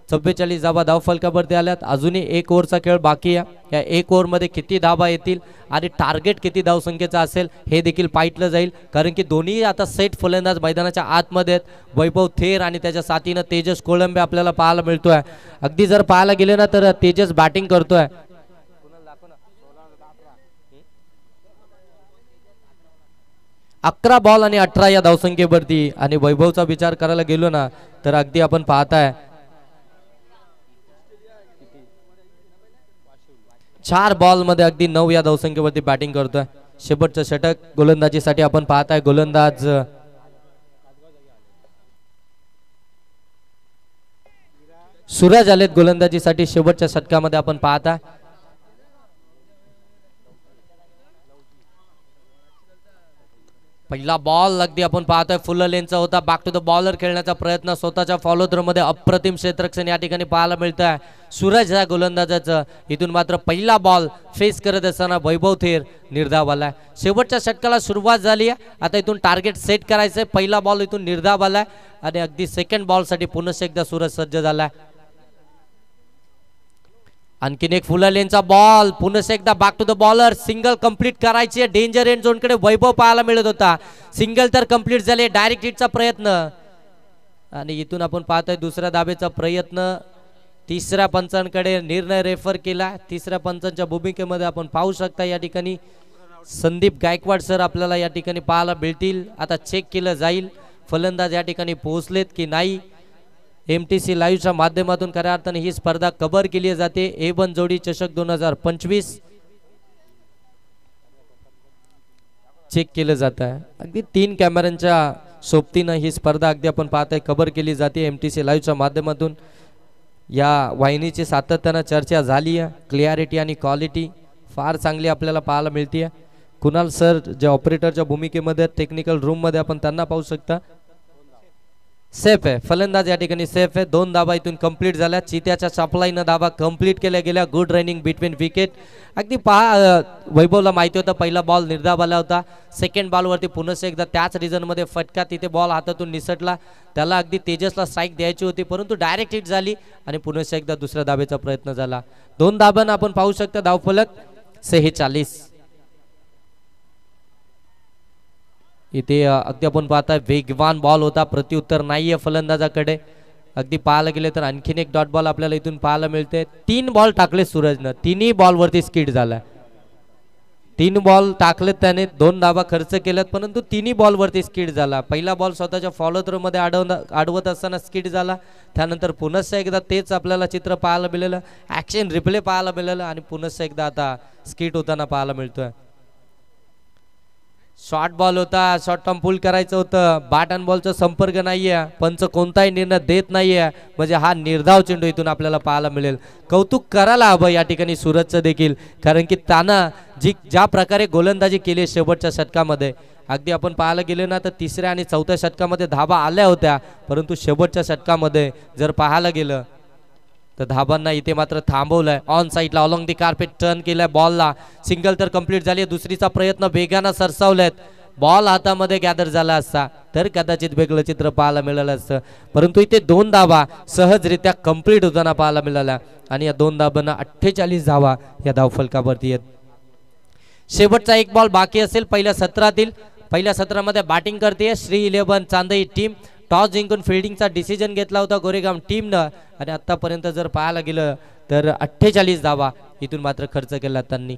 44 धावा धाव फलकावरती आल्यात. अजूनही 1 ओव्हरचा खेळ बाकी आहे. या 1 ओव्हरमध्ये किती धावा येतील आणि टार्गेट किती धावसंख्येचा असेल हे देखील पाहिलं जाईल, कारण की दोन्ही आता सेट फलंदाज मैदानाच्या आतमध्ये आहेत. वैभव थेर आणि त्याच्या साथीनं तेजस कोळंबे आपल्याला पाहायला मिळतोय. अगदी जर पाहायला गेले ना तर तेजस बॅटिंग करतोय. 11 बॉल आणि 18 या धावसंख्येवरती, आणि वैभवचा विचार करायला गेलो ना तर अगदी आपण पाहताय 4 बॉल मध्ये अगदी 9 या धावसंख्येवरती बॅटिंग करतोय. शेवटचं षटक गोलंदाजीसाठी आपण पाहताय. गोलंदाज सूरज आलेत गोलंदाजीसाठी. शेवटच्या षटकामध्ये आपण पाहताय पहिला बॉल अगदी आपण पाहतोय फुल लेनचा होता. बॅक टू द बॉलर खेळण्याचा प्रयत्न स्वतःच्या फॉलो थ्रो मध्ये अप्रतिम क्षेत्ररक्षण या ठिकाणी पाहायला मिळत आहे सूरज या गोलंदाजाचं. इथून मात्र पहिला बॉल फेस करत असताना वैभव थेर निर्धाव आलाय. शेवटच्या षटकाला सुरुवात झाली आहे. आता इथून टार्गेट सेट करायचंय. पहिला बॉल इथून निर्धाव आलाय आणि अगदी सेकंड बॉल साठी पुन्हा एकदा सूरज सज्ज झालाय. आणखीन एक फुल लेनचा बॉल. पुन्हा एकदा back to the bowler. Single complete करायची. डेंजर एंड झोन कडे वैभव पाहायला मिळत होता. सिंगल तर कंप्लीट झाले. डायरेक्ट हिटचा प्रयत्न आणि इथून आपण पाहतोय दुसऱ्या धाबेचा प्रयत्न. तिसऱ्या पंचांकडे निर्णय रेफर केला. तिसऱ्या पंचांच्या भूमिकेमध्ये आपण पाहू शकता या ठिकाणी संदीप गायकवाड सर आपल्याला या ठिकाणी पाहायला मिळतील. आता चेक केलं जाईल फलंदाज या ठिकाणी पोहोचलेत की नाही. MTC लाईव्हच्या माध्यमातून खऱ्या अर्थाने ही स्पर्धा कव्हर केली जाते. A1 जोडी चषक 2025 चेक केलं जात आहे. अगदी 3 कॅमेऱ्यांच्या सोबतीनं ही स्पर्धा अगदी आपण पाहताय कव्हर केली जाते MTC लाईव्हच्या माध्यमातून. या वाहिनीची सातत्यानं चर्चा झाली आहे. क्लिअरिटी आणि क्वालिटी फार चांगली आपल्याला पाहायला मिळते. कुणाल सर जे ऑपरेटरच्या भूमिकेमध्ये टेक्निकल रूम मध्ये आपण त्यांना पाहू शकता. सेफ आहे फलंदाज या ठिकाणी सेफ आहे. 2 धाबा इथून कंप्लीट झाल्या. चित्याच्या सप्लाईनं धाबा कंप्लीट केल्या गेल्या. Good running between wicket. अगदी पहा वैभवला माहिती होतं पहिला बॉल निर्धाव आला होता. सेकंड बॉलवरती पुन्हा एकदा त्याच रिझनमध्ये फटका तिथे बॉल हातातून निसटला. त्याला अगदी तेजसला स्ट्राईक द्यायची होती परंतु डायरेक्ट हिट झाली आणि पुन्हा एकदा दुसऱ्या धाब्याचा प्रयत्न झाला. 2 धाब्यानं आपण पाहू शकता धावफलक 46. इथे अगदी आपण पाहताय वेगवान बॉल होता. प्रत्युत्तर नाहीये फलंदाजाकडे. अगदी पाहायला गेले तर आणखीन एक डॉट बॉल आपल्याला इथून पाहायला मिळते. 3 बॉल टाकले सूरजनं. 3ही बॉलवरती स्किड झालाय. 3 बॉल टाकलेत त्याने. 2 धाबा खर्च केल्यात परंतु 3ही बॉलवरती स्किड झाला. पहिला बॉल स्वतःच्या फॉलो थ्रो मध्ये अडवत असताना स्किड झाला. त्यानंतर पुन्हा एकदा तेच आपल्याला चित्र पाहायला मिळालं. ऍक्शन रिप्ले पाहायला मिळालं आणि पुन्हा एकदा आता स्किड होताना पाहायला मिळतोय. शॉर्ट बॉल होता. शॉर्ट टर्म पुल करायचं होतं. बॅट अँड बॉलचा संपर्क नाहीये. पंच कोणताही निर्णय देत नाहीये. म्हणजे हा निर्धाव चेंडू इथून आपल्याला पाहायला मिळेल. कौतुक करायला हवं या ठिकाणी सूरजचं देखील. कारण की त्यानं ज्या प्रकारे गोलंदाजी केली शेवटच्या षटकामध्ये अगदी आपण पाहायला गेले ना तर 3ऱ्या आणि 4थ्या षटकामध्ये धाबा आल्या होत्या परंतु शेवटच्या षटकामध्ये जर पाहायला गेलं तर धाबांना इथे मात्र थांबवलंय. ऑन साईडला अलॉंग दी कार्पेट टर्न केलाय बॉलला. सिंगल तर कंप्लीट झाली. दुसरीचा प्रयत्न वेगानं सरसावलेत. बॉल हातामध्ये गॅदर झाला असता तर कदाचित वेगळं चित्र पाहायला मिळालं असतं परंतु इथे 2 धाबा सहजरित्या कंप्लीट होताना पाहायला मिळाल्या आणि या 2 धाबांना 48 धावा या धावफलकावरती आहेत. शेवटचा 1 बॉल बाकी असेल पहिल्या सत्रातील. पहिल्या सत्रामध्ये बॅटिंग करते श्री 11 चांदई टीम. टॉस जिंकून फिल्डिंगचा डिसिजन घेतला होता गोरेगाव टीमनं आणि आतापर्यंत जर पाहायला गेलं तर 48 धावा इथून मात्र खर्च केला त्यांनी.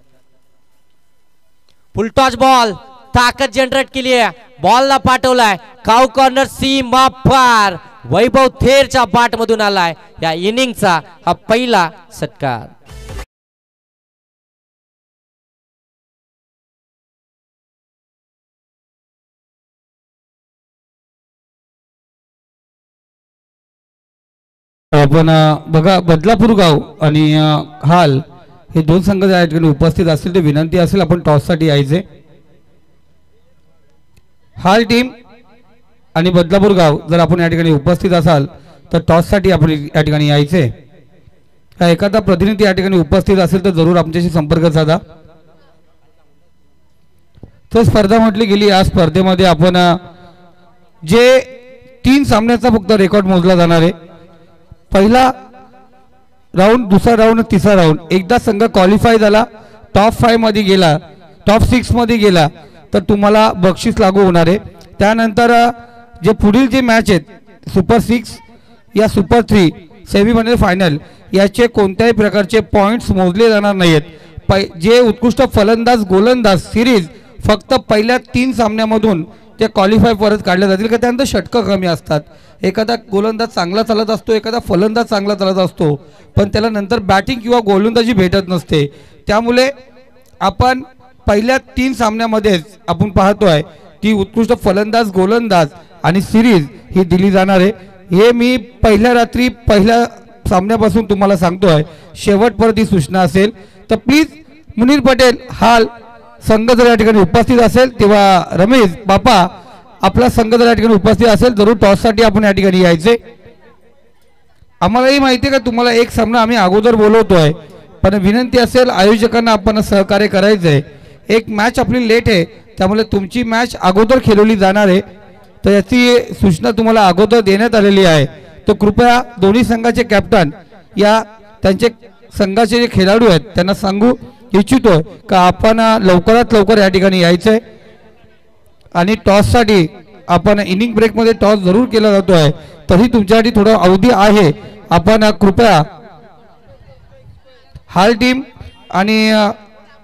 फुल टॉस बॉल ताकद जनरेट केली आहे. बॉलला पाठवलाय. काउ कॉर्नर सीमा पार. वैभव थेरच्या बॅट मधून आलाय. या इनिंगचा हा पहिला षटकार. आपण बघा बदलापूर गाव आणि हाल हे 2 संघ या ठिकाणी उपस्थित असतील ते विनंती असेल आपण टॉस साठी यायचे. हाल टीम आणि बदलापूर गाव जर आपण या ठिकाणी उपस्थित असाल तर टॉस साठी आपण या ठिकाणी यायचे. एखादा प्रतिनिधी या ठिकाणी उपस्थित असेल तर जरूर आमच्याशी संपर्क साधा. तर स्पर्धा म्हटली गेली. या स्पर्धेमध्ये आपण जे 3 सामन्याचा फक्त रेकॉर्ड मोजला जाणार आहे. पहिला राऊंड, दुसरा राऊंड, तिसरा राऊंड. एकदा संघ क्वालिफाय झाला, टॉप 5 मध्ये गेला, टॉप 6 मध्ये गेला तर तुम्हाला बक्षीस लागू होणार आहे. त्यानंतर जे पुढील जे मॅच आहेत सुपर 6 या सुपर 3 सेमीफायनल फायनल याचे कोणत्याही प्रकारचे पॉइंट्स मोजले जाणार नाहीत. जे उत्कृष्ट फलंदाज गोलंदाज सिरीज फक्त पहिल्या 3 सामन्यामधून ते क्वालिफाय परत काढले जातील. का त्यानंतर षटकं कमी असतात. एखादा गोलंदाज चांगला चालत असतो, एखादा फलंदाज चांगला चालत असतो पण त्याला नंतर बॅटिंग किंवा गोलंदाजी भेटत नसते. त्यामुळे आपण पहिल्या 3 सामन्यामध्येच आपण पाहतोय की उत्कृष्ट फलंदाज गोलंदाज आणि सिरीज ही दिली जाणार आहे. हे मी पहिल्या रात्री पहिल्या सामन्यापासून तुम्हाला सांगतोय. शेवटपर्यंत ही सूचना असेल तर प्लीज मुनीर पटेल हाल संघ जर या ठिकाणी उपस्थित असेल तेव्हा रमेश बापा आपला संघ जर या ठिकाणी उपस्थित असेल जरूर टॉससाठी आपण या ठिकाणी यायचे. आम्हालाही माहिती आहे का तुम्हाला एक सामना आम्ही अगोदर बोलवतोय, पण विनंती असेल आयोजकांना आपण सहकार्य करायचं आहे. एक मॅच आपली लेट आहे त्यामुळे तुमची मॅच अगोदर खेळवली जाणार आहे, तर याची सूचना तुम्हाला अगोदर देण्यात आलेली आहे. तर कृपया दोन्ही संघाचे कॅप्टन या त्यांचे संघाचे जे खेळाडू आहेत त्यांना सांगू इच्छितोय का आपण लवकरात लवकर या ठिकाणी यायचं आहे आणि टॉससाठी आपण इनिंग ब्रेकमध्ये टॉस जरूर केला जातो आहे, तरी तुमच्यासाठी थोडं अवधी आहे. आपण कृपया हाल टीम आणि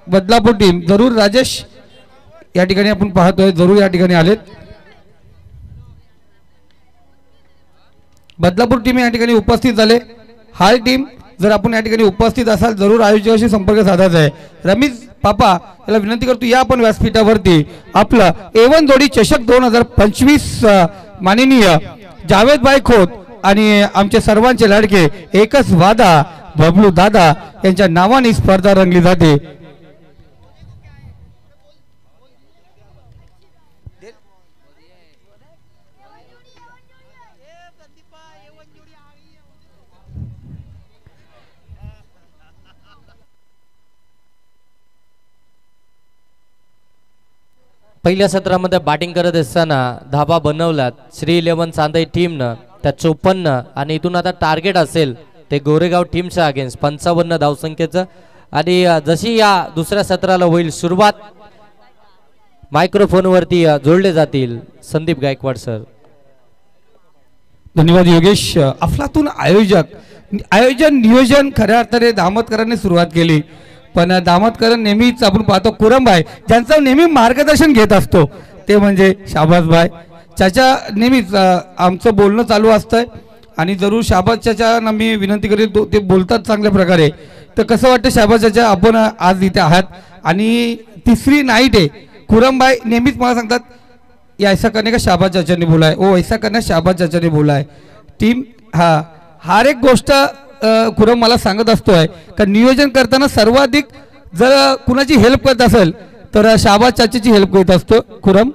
बदलापूर टीम जरूर राजेश या ठिकाणी आपण पाहतोय जरूर या ठिकाणी आलेत. बदलापूर टीम या ठिकाणी उपस्थित झाले. हाल टीम जर आपण या ठिकाणी उपस्थित असाल जरूर आयोजकाशी संपर्क साधायचा आहे. रमेश पापा याला विनंती करतो या आपण व्यासपीठावरती आपलं A1 जोडी चषक 2025 माननीय जावेदभाई खोत आणि आमचे सर्वांचे लाडके एकच वादा बबलू दादा यांच्या नावाने स्पर्धा रंगली जाते. पहिल्या सत्रामध्ये बॅटिंग करत असताना धाबा बनवलात श्री 11 चांदई टीमनं त्या 54 आणि इथून आता टार्गेट असेल ते गोरेगाव टीमच्या अगेन्स्ट 55 धावसंख्येचं. आणि जशी या दुसऱ्या सत्राला होईल सुरुवात मायक्रोफोनवरती जोडले जातील संदीप गायकवाड सर. धन्यवाद योगेश. अफलातून आयोजन नियोजन खऱ्या अर्थाने दामतकरांनी सुरुवात केली, पण दामतकर नेहमीच आपण पाहतो कुरमभाई ज्यांचं नेहमी मार्गदर्शन घेत असतो ते म्हणजे शाबाजभाई चाचा. नेहमीच आमचं बोलणं चालू असतंय आणि जरूर शाबाज चाचांना मी विनंती करेल ते बोलतात चांगल्या प्रकारे. तर कसं वाटतं शाबाज चाचा आपण आज इथे आहात आणि तिसरी नाईट आहे. कुरमभाई नेहमीच मला सांगतात या ऐसा करने का शाबाज चाचा ने बोला है, ओ ऐसा करना शाबाज चाचा ने बोला है. टीम हर एक गोष्ट खुरम मला सांगत असतोय का नियोजन करताना सर्वाधिक जर कुणाची हेल्प करत असेल तर शाबाज चाचाची हेल्प करत असतो खुरम.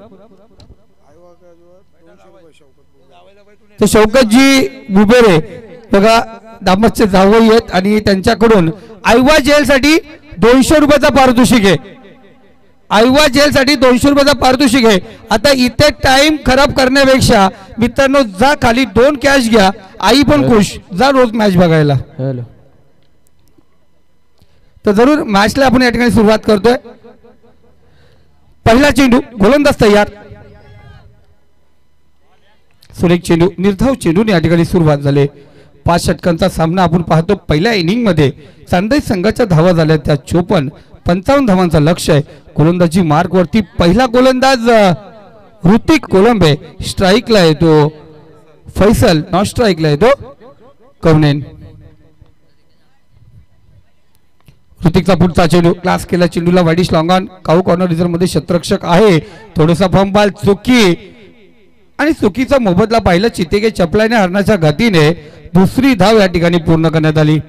तर शौकतजी बुबेरे बघा दामतचे जावई आहेत आणि त्यांच्याकडून आयवा जेलसाठी 200 रुपयाचा पारितोषिक आहे. आयवा जेलसाठी 200 रुपयाचा पारितोषिक आहे. आता इथे टाइम खराब करण्यापेक्षा मित्रांनो जा खाली 2 कॅश घ्या, आई पण खुश, जा रोज मॅच बघायला. तर जरूर मॅचला आपण या ठिकाणी सुरुवात करतोय. पहिला चेंडू गोलंदाज तयार. सुरेख चेंडू निर्धाव चेंडूने या ठिकाणी सुरुवात झाली. 5 षटकांचा सामना आपण पाहतो. पहिल्या इनिंग मध्ये चांदई संघाच्या धावा झाल्या त्या 54 धावांचा लक्ष आहे. गोलंदाजी मार्क वरती पहिला गोलंदाज ऋतिक कोलंबे, स्ट्राईकला येतो फैसल, नॉन स्ट्राईकला येतो कवनेन. ऋतिकचा पुढचा चेंडू क्लास केला चेंडूला wideish long on. Cow corner reserve मध्ये क्षेत्ररक्षक आहे. थोडासा फॉर्म बॉल चुकी आणि चुकीचा मोबदला पाहिला. चितेगे चपलाने हरण्याच्या गतीने दुसरी धाव या ठिकाणी पूर्ण करण्यात आली.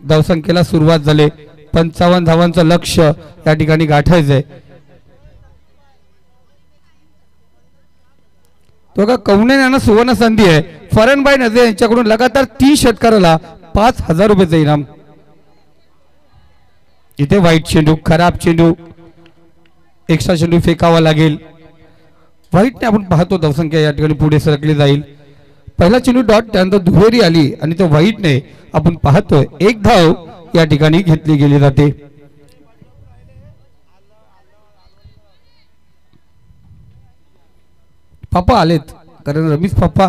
धावसंख्येला सुरुवात झाली. 55 धावांचं लक्ष या ठिकाणी गाठायचंय. तो का कवनेन यांना सुवर्ण संधी आहे. फरणबाई नजे यांच्याकडून लगातार 3 षटकाराला 5000 रुपयाचं इनाम. इथे वाईट चेंडू, खराब चेंडू, एक्स्ट्रा चेंडू फेकावा लागेल. व्हाईटने आपण पाहतो धावसंख्या या ठिकाणी पुढे सरकली जाईल. पहिला चेंडू डॉट त्यानंतर दुहेरी आली आणि तो व्हाईटने आपण पाहतोय 1 धाव या ठिकाणी घेतली गेली जाते. पापा आलेत कारण रमेश पापा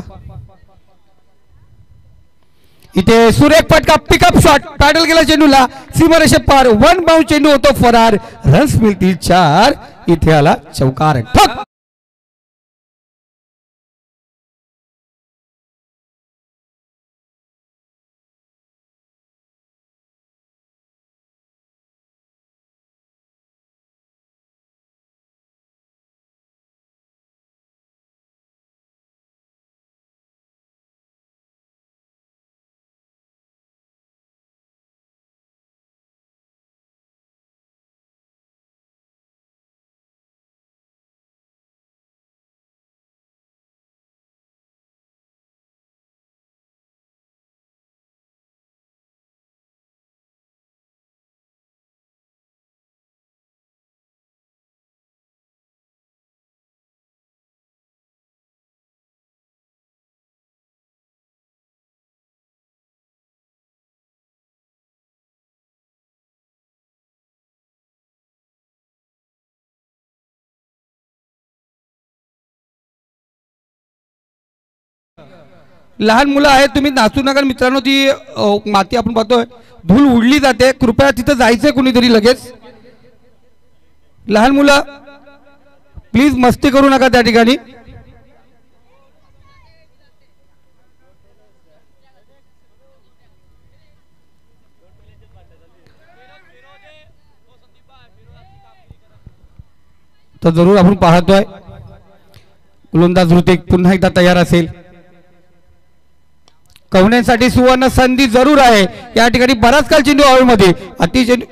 इथे सुरेख फटका पिकअप शॉट पॅडल गेला चेंडूला सीमारेषे पार 1 बाउंड चेंडू होतो फरार. रन्स मिळतील 4. इथे आला चौकार ठक. लहान मुलं आहेत, तुम्ही नाचू नका मित्रांनो. ती माती आपण पाहतोय धूळ उडली जाते, कृपया तिथं जायचंय कुणीतरी लगेच. लहान मुलं प्लीज मस्ती करू नका त्या ठिकाणी. तर जरूर आपण पाहतोय गोलंदाज ऋतिक पुन्हा एकदा तयार असेल. कवण्यांसाठी सुवर्ण संधी जरूर आहे या ठिकाणी. बराच काल चेंडू हवेमध्ये, अति चेंडू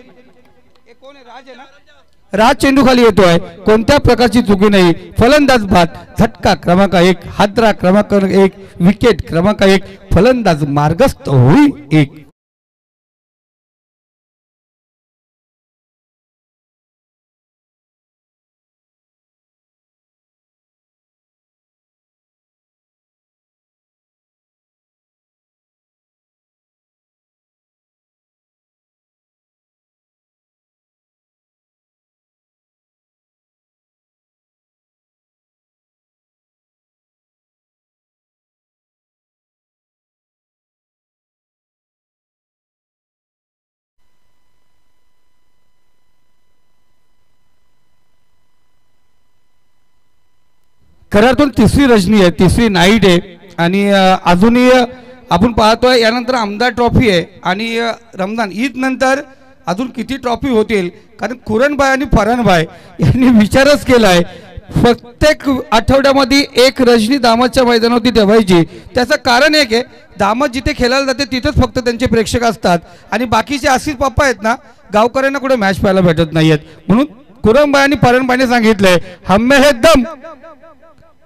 राज चेंडू खाली येतोय, कोणत्या प्रकारची चुकी नाही. फलंदाज बाद, झटका क्रमांक 1, हादरा क्रमांक 1, विकेट क्रमांक 1, फलंदाज मार्गस्थ होईल 1. खऱ्या अर्थाने तिसरी रजनी आहे, तिसरी नाईट आहे. आणि अजूनही आपण पाहतोय यानंतर आमदार ट्रॉफी आहे आणि रमजान ईद नंतर अजून किती ट्रॉफी होतील. कारण कुरणभाई आणि फरानभाई यांनी विचारच केला आहे प्रत्येक आठवड्यामध्ये एक रजनी दामदच्या मैदानावरती ठेवायची. त्याचं कारण एक आहे, दामद जिथे खेळायला जाते तिथेच फक्त त्यांचे प्रेक्षक असतात आणि बाकीचे आसिफ पप्पा आहेत ना, गावकऱ्यांना कुठे मॅच पाहायला भेटत नाही आहेत. म्हणून कुरणभाई आणि फरानभाईने सांगितलंय हम्मे हे दम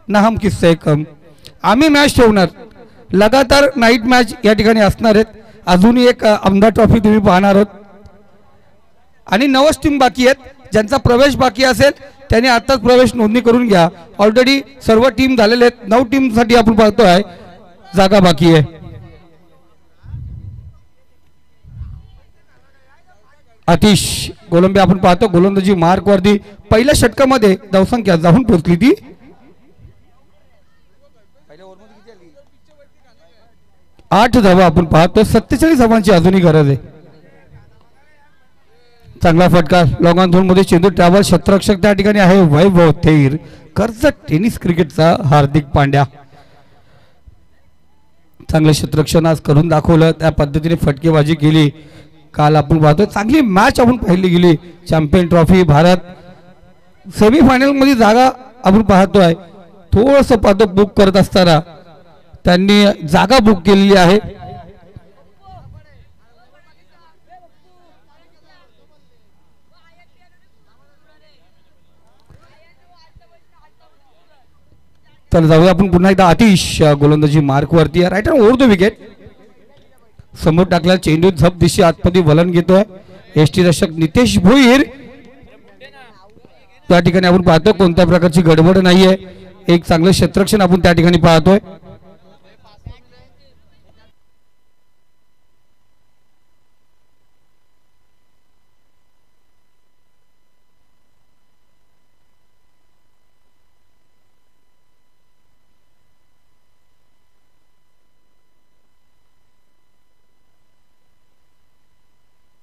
ना हम किस्से कम. आम्ही मॅच ठेवणार, लगातार नाईट मॅच या ठिकाणी असणार आहेत. अजूनही एक आमदार ट्रॉफी तुम्ही पाहणार आहोत आणि 9 टीम बाकी आहेत. ज्यांचा प्रवेश बाकी असेल त्यांनी आताच प्रवेश नोंदणी करून घ्या. ऑलरेडी सर्व टीम झालेले आहेत. 9 टीमसाठी आपण पाहतोय जागा बाकी आहे. आतिश गोलंबे आपण पाहतो गोलंदाजी मार्क वरती पहिल्या षटकामध्ये धावसंख्या जाऊन पोहोचली ती 8 धावा. आपण पाहतो 47 धावांची अजूनही गरज आहे. चांगला फटका लॉंग ऑन झोन मध्ये चेंडू ट्रॅव्हल क्षेत्ररक्षक त्या ठिकाणी आहे वैभव थेर. कर्जत टेनिस क्रिकेटचा हार्दिक पांड्या चांगलं क्षेत्ररक्षण आज करून दाखवलं. त्या पद्धतीने फटकेबाजी केली. काल आपण पाहतो चांगली मॅच आपण पाहिली गेली. चॅम्पियन ट्रॉफी भारत सेमीफायनल मध्ये जागा आपण पाहतोय. थोडंसं पाहतो बुक करत असताना त्यांनी जागा बुक केलेली आहे. तर जाऊया आपण पुन्हा एकदा आतिश गोलंदाजी मार्क वरती right hand over the wicket. समोर टाकला चेंडू झप दिशी आतमध्ये वलन घेतोय एसटी रक्षक नितेश भोईर. त्या ठिकाणी आपण पाहतो कोणत्या प्रकारची गडबड नाहीये. एक चांगलं क्षेत्ररक्षण आपण त्या ठिकाणी पाहतोय.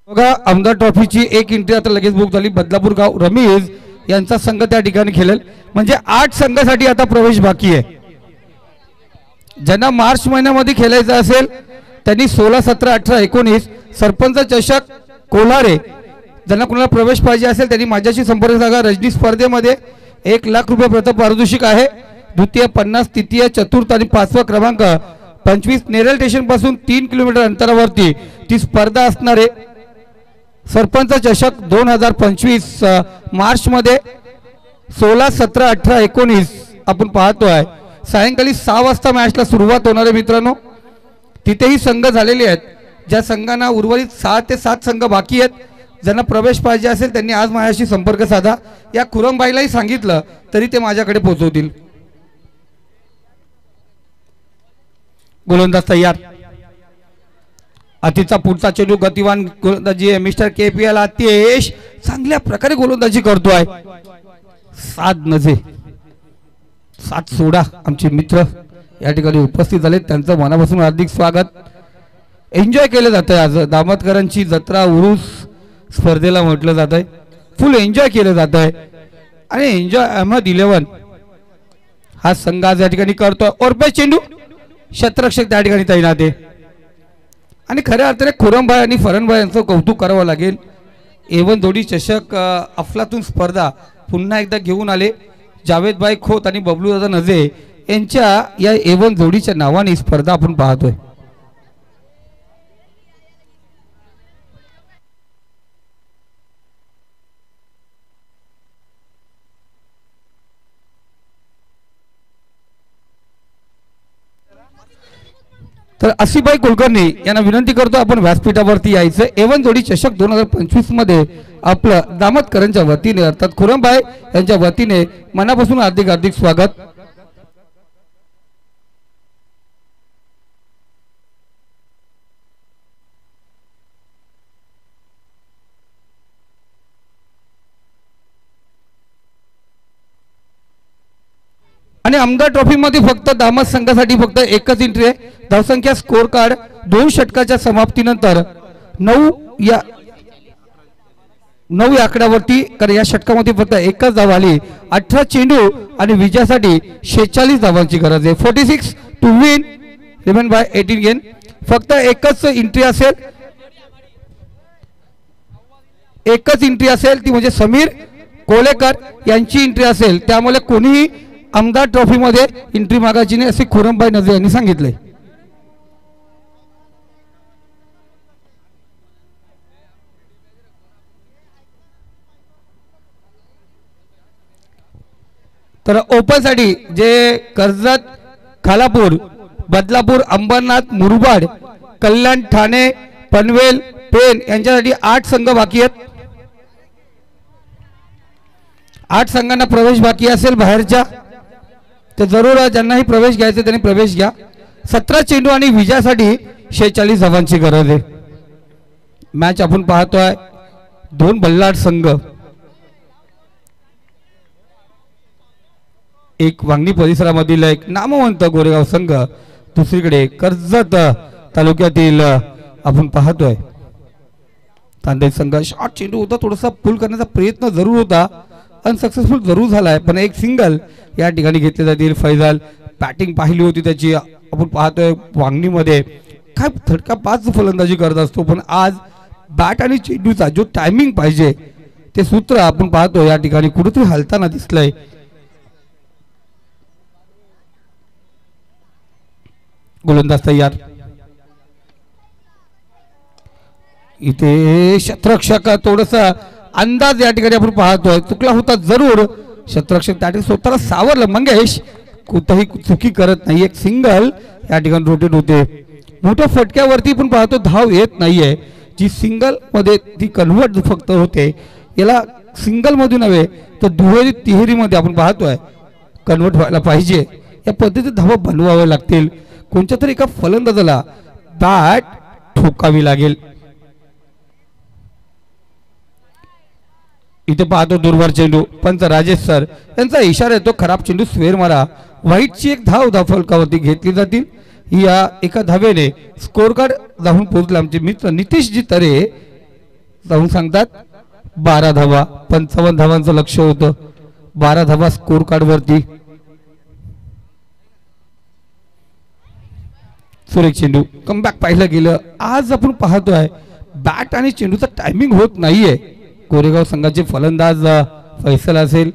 बघा आमदार ट्रॉफीची एक एंट्री आता लगेच बुक झाली. बदलापूर गाव रमेश यांचा संघ त्या ठिकाणी खेळेल. म्हणजे 8 संघासाठी आता प्रवेश बाकी आहे. ज्यांना मार्च महिन्यामध्ये खेळायचं असेल त्यांनी 16, 17, 18, 19 सरपंच चषक कोल्हारे ज्यांना कोणाला प्रवेश पाहिजे असेल त्यांनी माझ्याशी संपर्क साधा. रजनी स्पर्धेमध्ये 1 लाख रुपये प्रथम पारितोषिक आहे. द्वितीय 50, तृतीय, चतुर्थ आणि 5वा क्रमांक 25 नेरळ स्टेशन पासून 3 किलोमीटर अंतरावरती ती स्पर्धा असणार आहे. सरपंच चषक 2025 मार्च मध्ये 16, 17, 18, 19 आपण पाहतोय. सायंकाळी 6 वाजता मॅचला सुरुवात होणार आहे मित्रांनो. तिथेही संघ झालेले आहेत. ज्या संघांना उर्वरित 6 ते 7 संघ बाकी आहेत ज्यांना प्रवेश पाहिजे असेल त्यांनी आज माझ्याशी संपर्क साधा. या खुरमबाईलाही सांगितलं तरी ते माझ्याकडे पोहोचवतील. गोलंदाज तयार. अतिचा पुढचा चेंडू गतिवान गोलंदाजी मिस्टर KPL आतिश चांगल्या प्रकारे गोलंदाजी करतोय. 7 नजे 7 सोडा आमचे मित्र या ठिकाणी उपस्थित झाले, त्यांचं मनापासून हार्दिक स्वागत. एन्जॉय केलं जातं आज दामतकरांची जत्रा उरूस स्पर्धेला म्हटलं जात आहे. फुल एन्जॉय केलं जात आहे आणि एन्जॉय अहमद 11 हा संघ आज या ठिकाणी करतोय. ओरपे चेंडू क्षेत्ररक्षक त्या ठिकाणी तैनात आहे आणि खऱ्या अर्थाने खुरमभाई आणि फरणभाई यांचं कौतुक करावं लागेल. A1 जोडी चषक अफलातून स्पर्धा पुन्हा एकदा घेऊन आले. जावेदभाई खोत आणि बबलूदादा नजे यांच्या या A1 जोडीच्या नावाने स्पर्धा आपण पाहतोय. तर आसिफभाई कुलकर्णी यांना विनंती करतो आपण व्यासपीठावरती यायचं. A1 जोडी चषक 2025 मध्ये आपलं दामतकरांच्या वतीने अर्थात खुरमभाई यांच्या वतीने मनापासून हार्दिक हार्दिक स्वागत. आणि आमदार ट्रॉफी मध्ये फक्त दामत संघासाठी फक्त एकच एंट्री आहे. धावसंख्या स्कोर कार्ड 2 षटकाच्या समाप्तीनंतर 9 या आकड्यावरती, कारण या षटकामध्ये फक्त एकच धाव आली. 18 चेंडू आणि विजयासाठी 46 धावांची गरज आहे. 46 to win remain by 18 gain. फक्त एकच एंट्री असेल ती म्हणजे समीर कोलेकर यांची एंट्री असेल. त्यामुळे कोणीही आमदार ट्रॉफी मध्ये एंट्री मागायची नाही असे खुरमभाई नजे यांनी सांगितले. तर ओपन साठी जे कर्जत, खालापूर, बदलापूर, अंबरनाथ, मुरबाड, कल्याण, ठाणे, पनवेल, पेन यांच्यासाठी 8 संघ बाकी आहेत. 8 संघांना प्रवेश बाकी असेल बाहेरच्या, तर जरूर ज्यांनाही प्रवेश घ्यायचा त्यांनी प्रवेश घ्या. 17 चेंडू आणि विजयासाठी 46 धावांची गरज आहे. मॅच आपण पाहतोय 2 बल्लाड संघ, एक वांगणी परिसरामधील एक नामवंत गोरेगाव संघ, दुसरीकडे कर्जत तालुक्यातील आपण पाहतोय तांदे संघ. शॉर्ट चेंडू होता, थोडासा पुल करण्याचा प्रयत्न जरूर होता, अनसक्सेसफुल जरूर झालाय, पण एक सिंगल या ठिकाणी घेतले जातील. फैजल बॅटिंग पाहिली होती त्याची, आपण पाहतोय वांगणीमध्ये काय थडका 5 फलंदाजी करत असतो, पण आज बॅट आणि चेंडूचा जो टायमिंग पाहिजे ते सूत्र आपण पाहतो या ठिकाणी कुठेतरी हलताना दिसलंय. गोलंदाज तयार. इथे क्षेत्ररक्षक थोडसा अंदाज या ठिकाणी आपण पाहतोय चुकला होता जरूर. क्षेत्ररक्षक त्या ठिकाणी स्वतःला सावरलं. मंगेश कुठेही चुकी करत नाही. एक सिंगल या ठिकाणी रोटेट होते. मोठ्या फटक्यावरती पण पाहतो धाव येत नाहीये. जी सिंगल मध्ये ती कन्व्हर्ट फक्त होते, याला सिंगल मध्ये नव्हे तर दुहेरी तिहेरी मध्ये आपण पाहतोय कन्व्हर्ट व्हायला पाहिजे. या पद्धतीत धावा बनवाव्या लागतील. कोणत्या तरी एका फलंदाजाला बॅट ठोकावी लागेल. इथे पाहतो दूरवर चेंडू. पंच राजेश सर यांचा इशारा येतो खराब चेंडू स्क्वेअर मारा. व्हाईटची एक धाव फलकावरती घेतली जातील. या एका धावेने स्कोर कार्ड जाऊन पोहोचले आमचे मित्र नितीशजी तरे. जाऊन सांगतात 12 धावा. 55 धावांचं लक्ष होतं. 12 धावा स्कोर कार्ड वरती. सुरेख चेंडू कमबॅक पाहिलं गेलं. आज आपण पाहतोय बॅट आणि चेंडूचा टायमिंग होत नाहीये. कोरेगाव संघाचे फलंदाज फैसल असेल,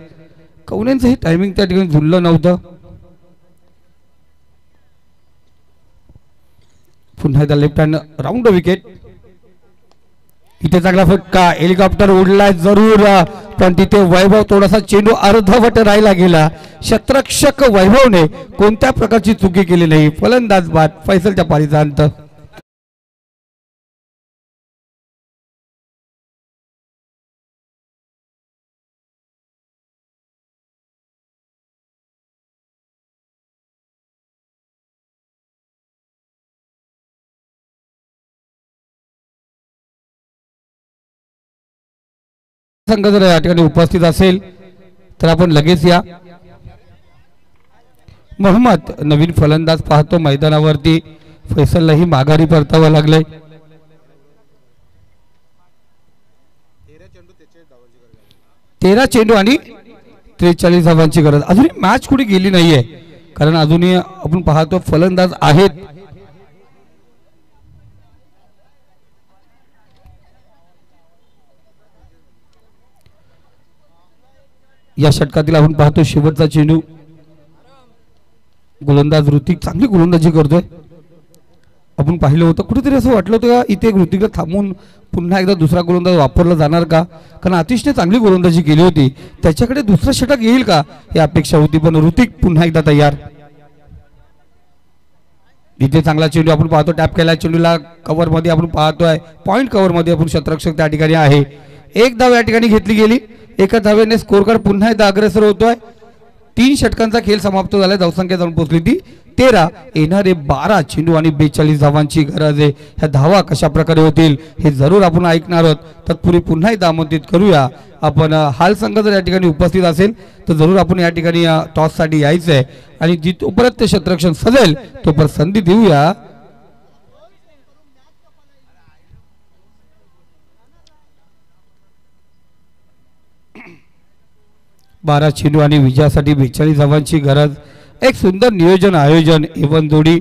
कवनेंचं हे टायमिंग त्या ठिकाणी जुळलं नव्हतं. पुन्हा एकदा लेफ्ट हँड राऊंड विकेट. इथे चांगला फटका, हेलिकॉप्टर उडलाय जरूर, पण तिथे वैभव थोडासा चेंडू अर्धवट राहिला गेला. क्षेत्ररक्षक वैभवने कोणत्या प्रकारची चुकी केली नाही. फलंदाज बाद. फैसलच्या पारीचा अंत. संघ जर या ठिकाणी उपस्थित असेल तर आपण लगेच या. मोहम्मद नवीन फलंदाज पाहतो मैदानावरती. फैसललाही माघारी परतावं लागलंय. 13 चेंडू आणि 43 धावांची गरज. अजूनही मॅच कुठे गेली नाहीये, कारण अजूनही आपण पाहतो फलंदाज आहेत. या षटकातील आपण पाहतो शेवटचा चेंडू. गोलंदाज ऋतिक चांगली गोलंदाजी करतोय. आपण पाहिलं होतं कुठेतरी असं वाटलं होतं का इथे ऋतिकला थांबून पुन्हा एकदा दुसरा गोलंदाज वापरला जाणार का, कारण आतिशने चांगली गोलंदाजी केली होती. त्याच्याकडे दुसरं षटक येईल का ही अपेक्षा होती, पण ऋतिक पुन्हा एकदा तयार. इथे चांगला चेंडू आपण पाहतो. टॅप केला चेंडूला कव्हर मध्ये आपण पाहतोय. पॉइंट कव्हर मध्ये आपण क्षेत्ररक्षक त्या ठिकाणी आहे. एक धाव या ठिकाणी घेतली गेली. एका धावेने स्कोर कार्ड पुन्हा एकदा अग्रेसर होतोय. 3 षटकांचा खेळ समाप्त झाला. धावसंख्या जाऊन पोहोचली ती 13. येणारे 12 चेंडू आणि 42 धावांची गरज आहे. ह्या धावा कशा प्रकारे होतील हे जरूर आपण ऐकणार आहोत. तत्पूर्वी पुन्हा एकदा आमंत्रित करूया, आपण हाल संघ जर या ठिकाणी उपस्थित असेल तर जरूर आपण या ठिकाणी टॉस साठी यायचं आहे आणि जिथपर्यंत क्षेत्ररक्षण सजेल तोपर्यंत संधी देऊया. बारा चेंडू आणि विजयासाठी 42 धावांची गरज. एक सुंदर नियोजन आयोजन. एवन जोडी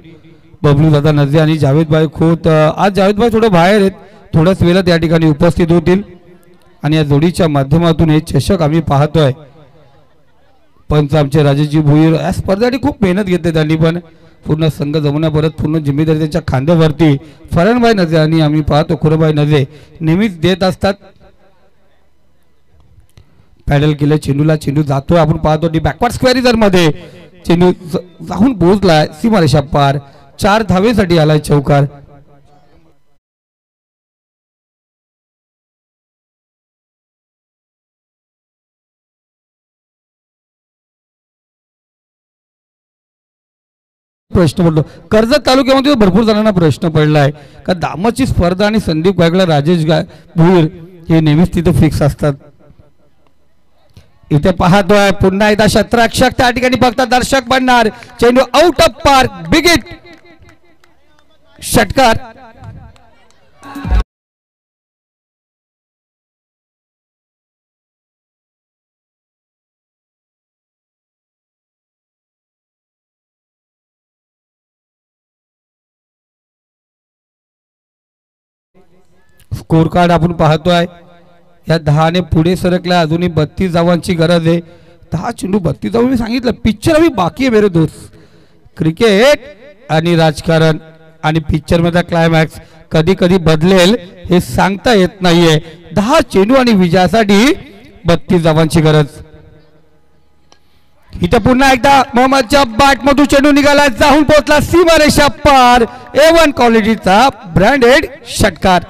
बबलू दादा नजे आणि जावेदभाई खोत. आज जावेदभाई थोडं बाहेर आहेत, थोड्याच वेळात या ठिकाणी उपस्थित होतील आणि या जोडीच्या माध्यमातून हे चषक आम्ही पाहतोय. पंच आमचे राजेशजी भोईर या स्पर्धेसाठी खूप मेहनत घेतली त्यांनी, पण पूर्ण संघ जमण्यापर्यंत पूर्ण जिम्मेदारी त्यांच्या खांद्यावरती फरणभाई नजे आणि आम्ही पाहतो खुरभाई नजे नेहमीच देत असतात. पॅडल केलं चेंडूला. चेंडू जातोय आपण पाहतो बॅकवर्ड स्क्वेअरिझर मध्ये चेंडू जाऊन पोहोचलाय सीमारेषा पार. 4 धावेसाठी आलाय चौकार. प्रश्न पडलो कर्जत तालुक्यामध्ये भरपूर जणांना प्रश्न पडलाय का दामाची स्पर्धा आणि संदीप गायकवाड राजेश भोईर हे नेहमीच तिथे फिक्स असतात. इथे पाहतोय पुन्हा एकदा क्षेत्ररक्षक त्या ठिकाणी फक्त दर्शक बनणार. चेंडू out of park. Big hit. षटकार. स्कोर कार्ड आपण पाहतोय. या 10 ने पुढे सरकला. अजूनही 32 धावांची गरज आहे. 10 चेंडू 32 धावा. मी सांगितलं पिक्चर अभी बाकी आहे मेरे दोस्त. क्रिकेट आणि राजकारण आणि पिक्चर मध्ये क्लायमॅक्स कधी कधी बदलेल हे सांगता येत नाहीये. 10 चेंडू आणि विजयासाठी 32 धावांची गरज. इथे पुन्हा एकदा मोहम्मदच्या बॅट मधून चेंडू निघाला, जाऊन पोहोचला सीमारेषा पार. A1 क्वालिटीचा ब्रँडेड षटकार.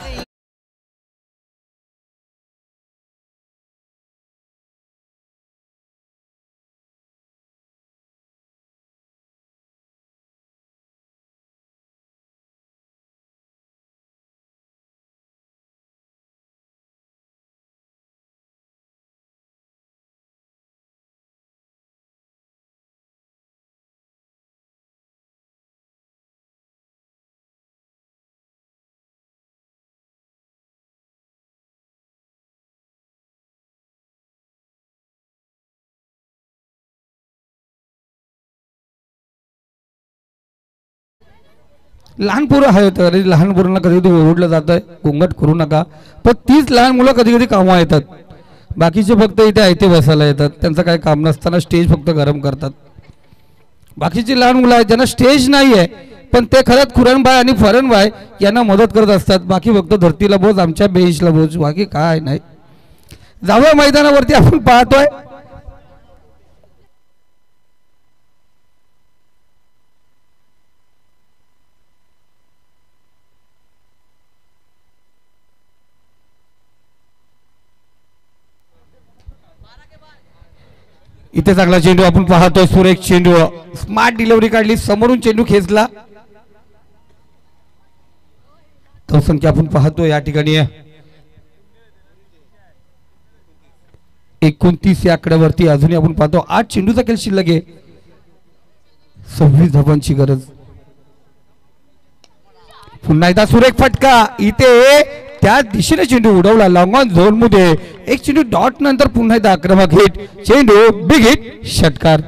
लहान पोरं आहेत, लहान पोरांना कधी कधी ओरडलं जातं गोंगट करू नका, पण तीच लहान मुलं कधी कधी कामं येतात. बाकीचे फक्त इथे आयते बसायला येतात, त्यांचं काही काम नसताना स्टेज फक्त गरम करतात. बाकीची लहान मुलं आहेत ज्यांना स्टेज नाही आहे, पण ते खरंच खुरणबाई आणि फरणबाई यांना मदत करत असतात. बाकी फक्त धरतीला बोज, आमच्या बेंचला बोज, बाकी काय नाही. जाऊया मैदानावरती. आपण पाहतोय इथे चांगला चेंडू आपण पाहतोय. सुरेख चेंडू, स्मार्ट डिलिव्हरी काढली, समोरून चेंडू खेचला. तो संख्या आपण पाहतोय या ठिकाणी 29 या आकड्यावरती. अजूनही आपण पाहतो 8 चेंडूचा खेळ शिल्लक आहे. 26 धावांची गरज. पुन्हा एकदा सुरेख फटका इथे त्या दिशेने चेंडू उडवला लॉंग ऑन झोन मध्ये. एक चेंडू डॉट नंतर पुन्हा एकदा आक्रमक हिट. चेंडू बिग हिट षटकार.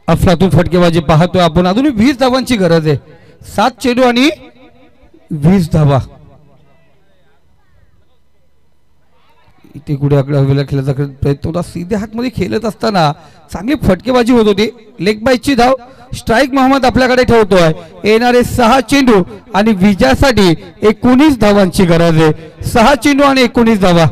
अफलातून फटकेबाजी पाहतोय आपण. अजूनही 20 धावांची गरज आहे. 7 चेंडू आणि 20 धावा. इथे कुठे खेळायचा प्रयत्न होता. सीधे हातमध्ये खेळत असताना चांगली फटकेबाजी होत होती. लेग बाईची धाव. स्ट्राईक मोहम्मद आपल्याकडे ठेवतोय. येणारे 6 चेंडू आणि विजयासाठी 19 धावांची गरज आहे. 6 चेंडू आणि 19 धावा.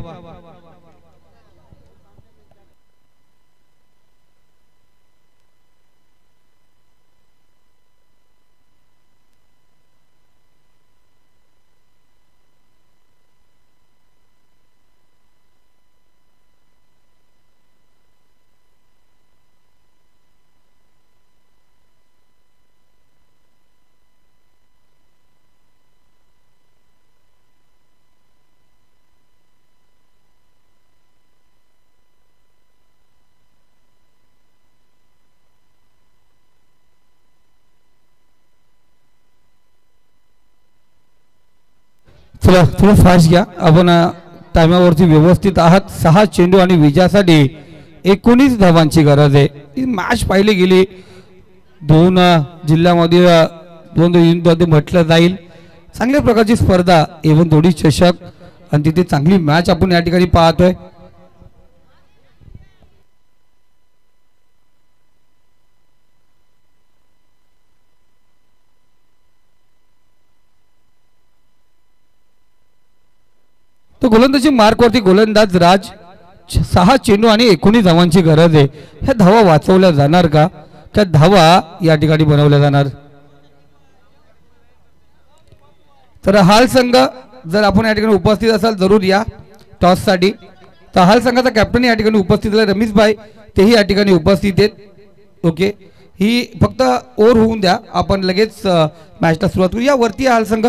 चला थोडं फास्ट घ्या. आपण टायमावरती व्यवस्थित आहात. 6 चेंडू आणि विजयासाठी 19 धावांची गरज आहे. ही मॅच पाहिली गेली. 2 जिल्ह्यामध्ये 2 युनिटमध्ये म्हटलं जाईल. चांगल्या प्रकारची स्पर्धा. एवन दोडी चषक आणि तिथे चांगली मॅच आपण या ठिकाणी पाहतोय. तो गोलंदाजी मार्कवरती गोलंदाज राज. 6 चेंडू आणि 19 धावांची गरज आहे. ह्या धावा वाचवल्या जाणार का? त्या धावा या ठिकाणी बनवल्या जाणार. तर हाल संघ जर आपण या ठिकाणी उपस्थित असाल जरूर या टॉस साठी. तर हाल संघाचा कॅप्टन या ठिकाणी उपस्थित आहे रमेश भाई. तेही या ठिकाणी उपस्थित आहेत. ओके ही फक्त ओव्हर होऊन द्या. आपण लगेच मॅचला सुरुवात करू. या वरती हाल संघ.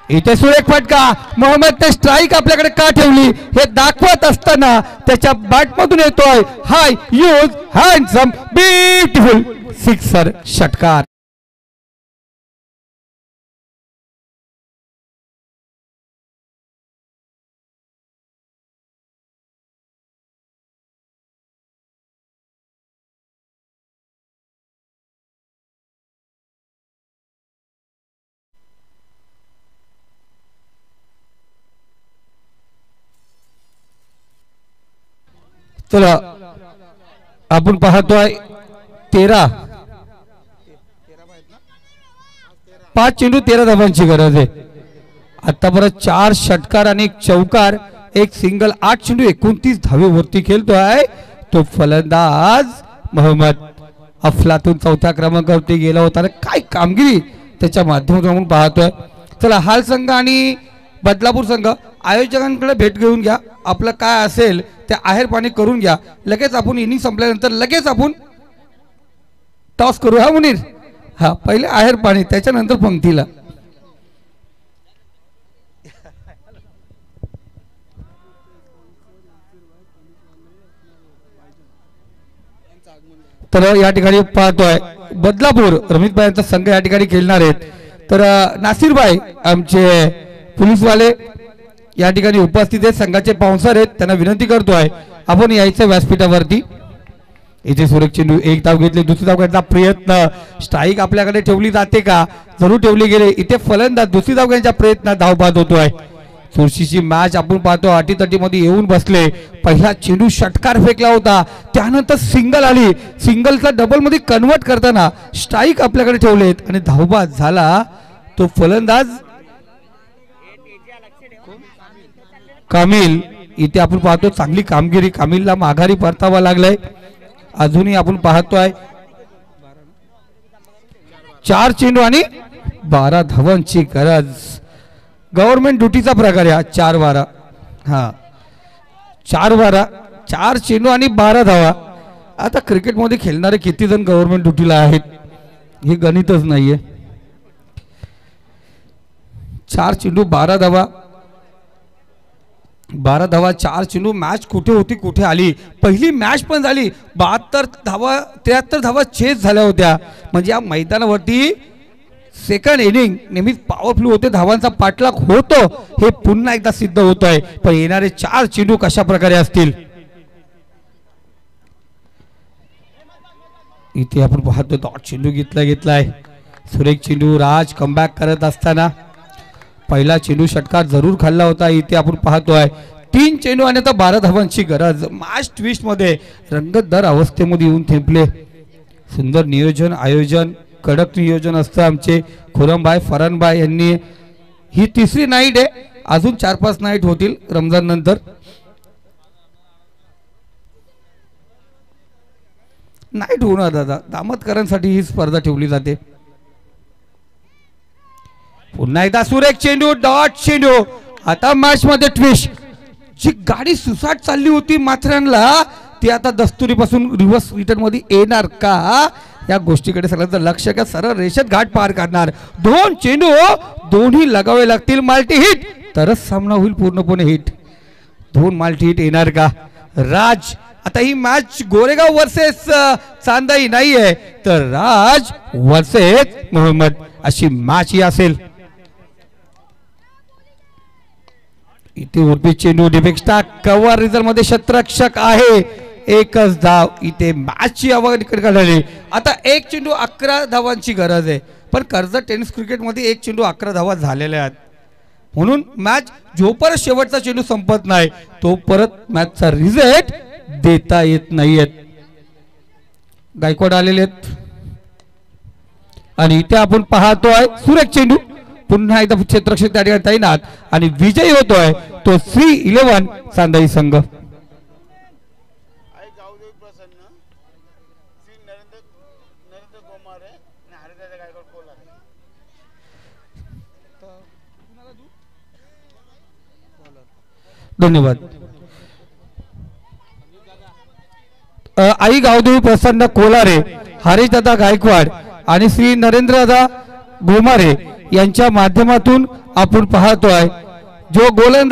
इथे सुरेख फटका. मोहम्मदने स्ट्राईक आपल्याकडे का ठेवली हे दाखवत असताना त्याच्या बॅटमधून येतोय हाय यूज हँडसम ब्युटिफुल सिक्सर षटकार. चला आपण पाहतोय 5 चेंडू 13 धावांची गरज आहे. आतापर्यंत 4 षटकार आणि 1 चौकार 1 सिंगल. 8 चेंडू 29 धावेवरती खेळतोय तो फलंदाज मोहम्मद. अफलातून 4थ्या क्रमांकावरती गेला होता. काय कामगिरी त्याच्या माध्यमातून आपण पाहतोय. चला हाल संघ आणि बदलापूर संघ आयोजकांकडे भेट घेऊन घ्या. आपलं काय असेल ते आहेर पाणी करून घ्या. लगेच आपण इनिंग संपल्यानंतर लगेच आपण टॉस करू. हा मुनीर. हा पहिले आहेर पाणी त्याच्यानंतर पंक्तीला. तर या ठिकाणी पाहतोय बदलापूर रमेशभाई यांचा संघ या ठिकाणी खेळणार आहेत. तर नासिरभाई आमचे पोलीसवाले या ठिकाणी उपस्थित आहेत. संघाचे पाहुणचार आहेत. त्यांना विनंती करतोय आपण यायचं व्यासपीठावरती. इथे सुरेख चेंडू 1 धाव घेतले. दुसरी धाव घेण्याचा प्रयत्न. स्ट्राईक आपल्याकडे ठेवली जाते का? जरूर ठेवली गेली. इथे फलंदाज दुसरी धाव घेण्याचा प्रयत्न. धाव बाद होतोय. चुरशीची मॅच आपण पाहतो. अटीतटीमध्ये येऊन बसले. पहिला चेंडू षटकार फेकला होता. त्यानंतर सिंगल आली. सिंगलचा डबल मध्ये कन्वर्ट करताना स्ट्राईक आपल्याकडे ठेवलेत आणि धावबाद झाला तो फलंदाज कामिल इथे आपण पाहतो चांगली कामगिरी, कामिलला माघारी परतावा लागलाय. अजूनही आपण पाहतोय 4 चेंडू आणि 12 धावांची गरज. गव्हर्नमेंट ड्युटीचा प्रकार आहे 4-12. हा 4-12, 4 चेंडू आणि 12 धावा. आता क्रिकेटमध्ये खेळणारे किती जण गव्हर्नमेंट ड्युटीला आहेत हे गणितच नाहीये. 4 चेंडू 12 धावा, 12 धावा 4 चेंडू. मॅच कुठे होती कुठे आली. पहिली मॅच पण झाली 72 धावा 73 धावा चेस झाल्या होत्या. म्हणजे या मैदानावरती सेकंड इनिंग नेहमीच पॉवरफुल होते, धावांचा पाठलाग होतो हे पुन्हा एकदा सिद्ध होत आहे. पण येणारे 4 चेंडू कशा प्रकारे असतील इथे आपण पाहतो. डॉट चेंडू घेतलाय सुरेख चेंडू. राज कमबॅक करत असताना पहिला चेंडू षटकार जरूर खाल्ला होता. इथे आपण पाहतोय 3 चेंडू आणि आता 12 धावांची गरज. मॅच ट्विस्ट मध्ये रंगतदार अवस्थेमध्ये येऊन थेंपले. सुंदर नियोजन, आयोजन, कडक नियोजन असतं आमचे खुरमभाई फरानभाई यांनी. ही तिसरी नाईट आहे, अजून 4-5 नाईट होतील रमजान नंतर. नाईट होणार दादा, दामतकरांसाठी ही स्पर्धा ठेवली जाते. पुन्हा एकदा सुरेख चेंडू, डॉट चेंडू. आता मॅच मध्ये ट्विस्ट. जी गाडी सुसाट चालली होती माथेरानला ती आता दस्तुरीपासून रिव्हर्स रिटर्न मध्ये येणार का या गोष्टीकडे सगळ्यांचं लक्ष का. सरळ रेषेत घाट पार करणार. 2 चेंडू दोन्ही लगावे लागतील. माल्टी हिट तरच सामना होईल पूर्णपणे हिट. 2 माल्टी हिट येणार का. राज आता ही मॅच गोरेगाव वर्सेस चांदाई नाही आहे तर राज वर्सेस मोहम्मद अशी मॅच ही असेल. इथे उर्फी चेंडू डिफेक्स्टा कव्हर रिझल्ट मध्ये क्षेत्ररक्षक आहे. एकच धाव. इथे मॅचची आवड काढली. आता 1 चेंडू 11 धावांची गरज आहे. पण कर्जत टेनिस क्रिकेट मध्ये 1 चेंडू 11 धावा झालेल्या आहेत. म्हणून मॅच जोपर्यंत शेवटचा चेंडू संपत नाही तो परत मॅचचा रिझल्ट देता येत नाहीयेत. गायकवाड आलेले आहेत आणि इथे आपण पाहतोय सुरेख चेंडू. पुन्हा एकदा क्षेत्ररक्षक त्या ठिकाणी तैनात आणि विजयी होतोय तो 3-11 चांदाई संघ. धन्यवाद. आई गावदेवी प्रसन्न कोलारे, हरीशदादा गायकवाड आणि श्री नरेंद्रदादा भोमारे यांच्या माध्यमातून आपण पाहतोय जो गोलंदाज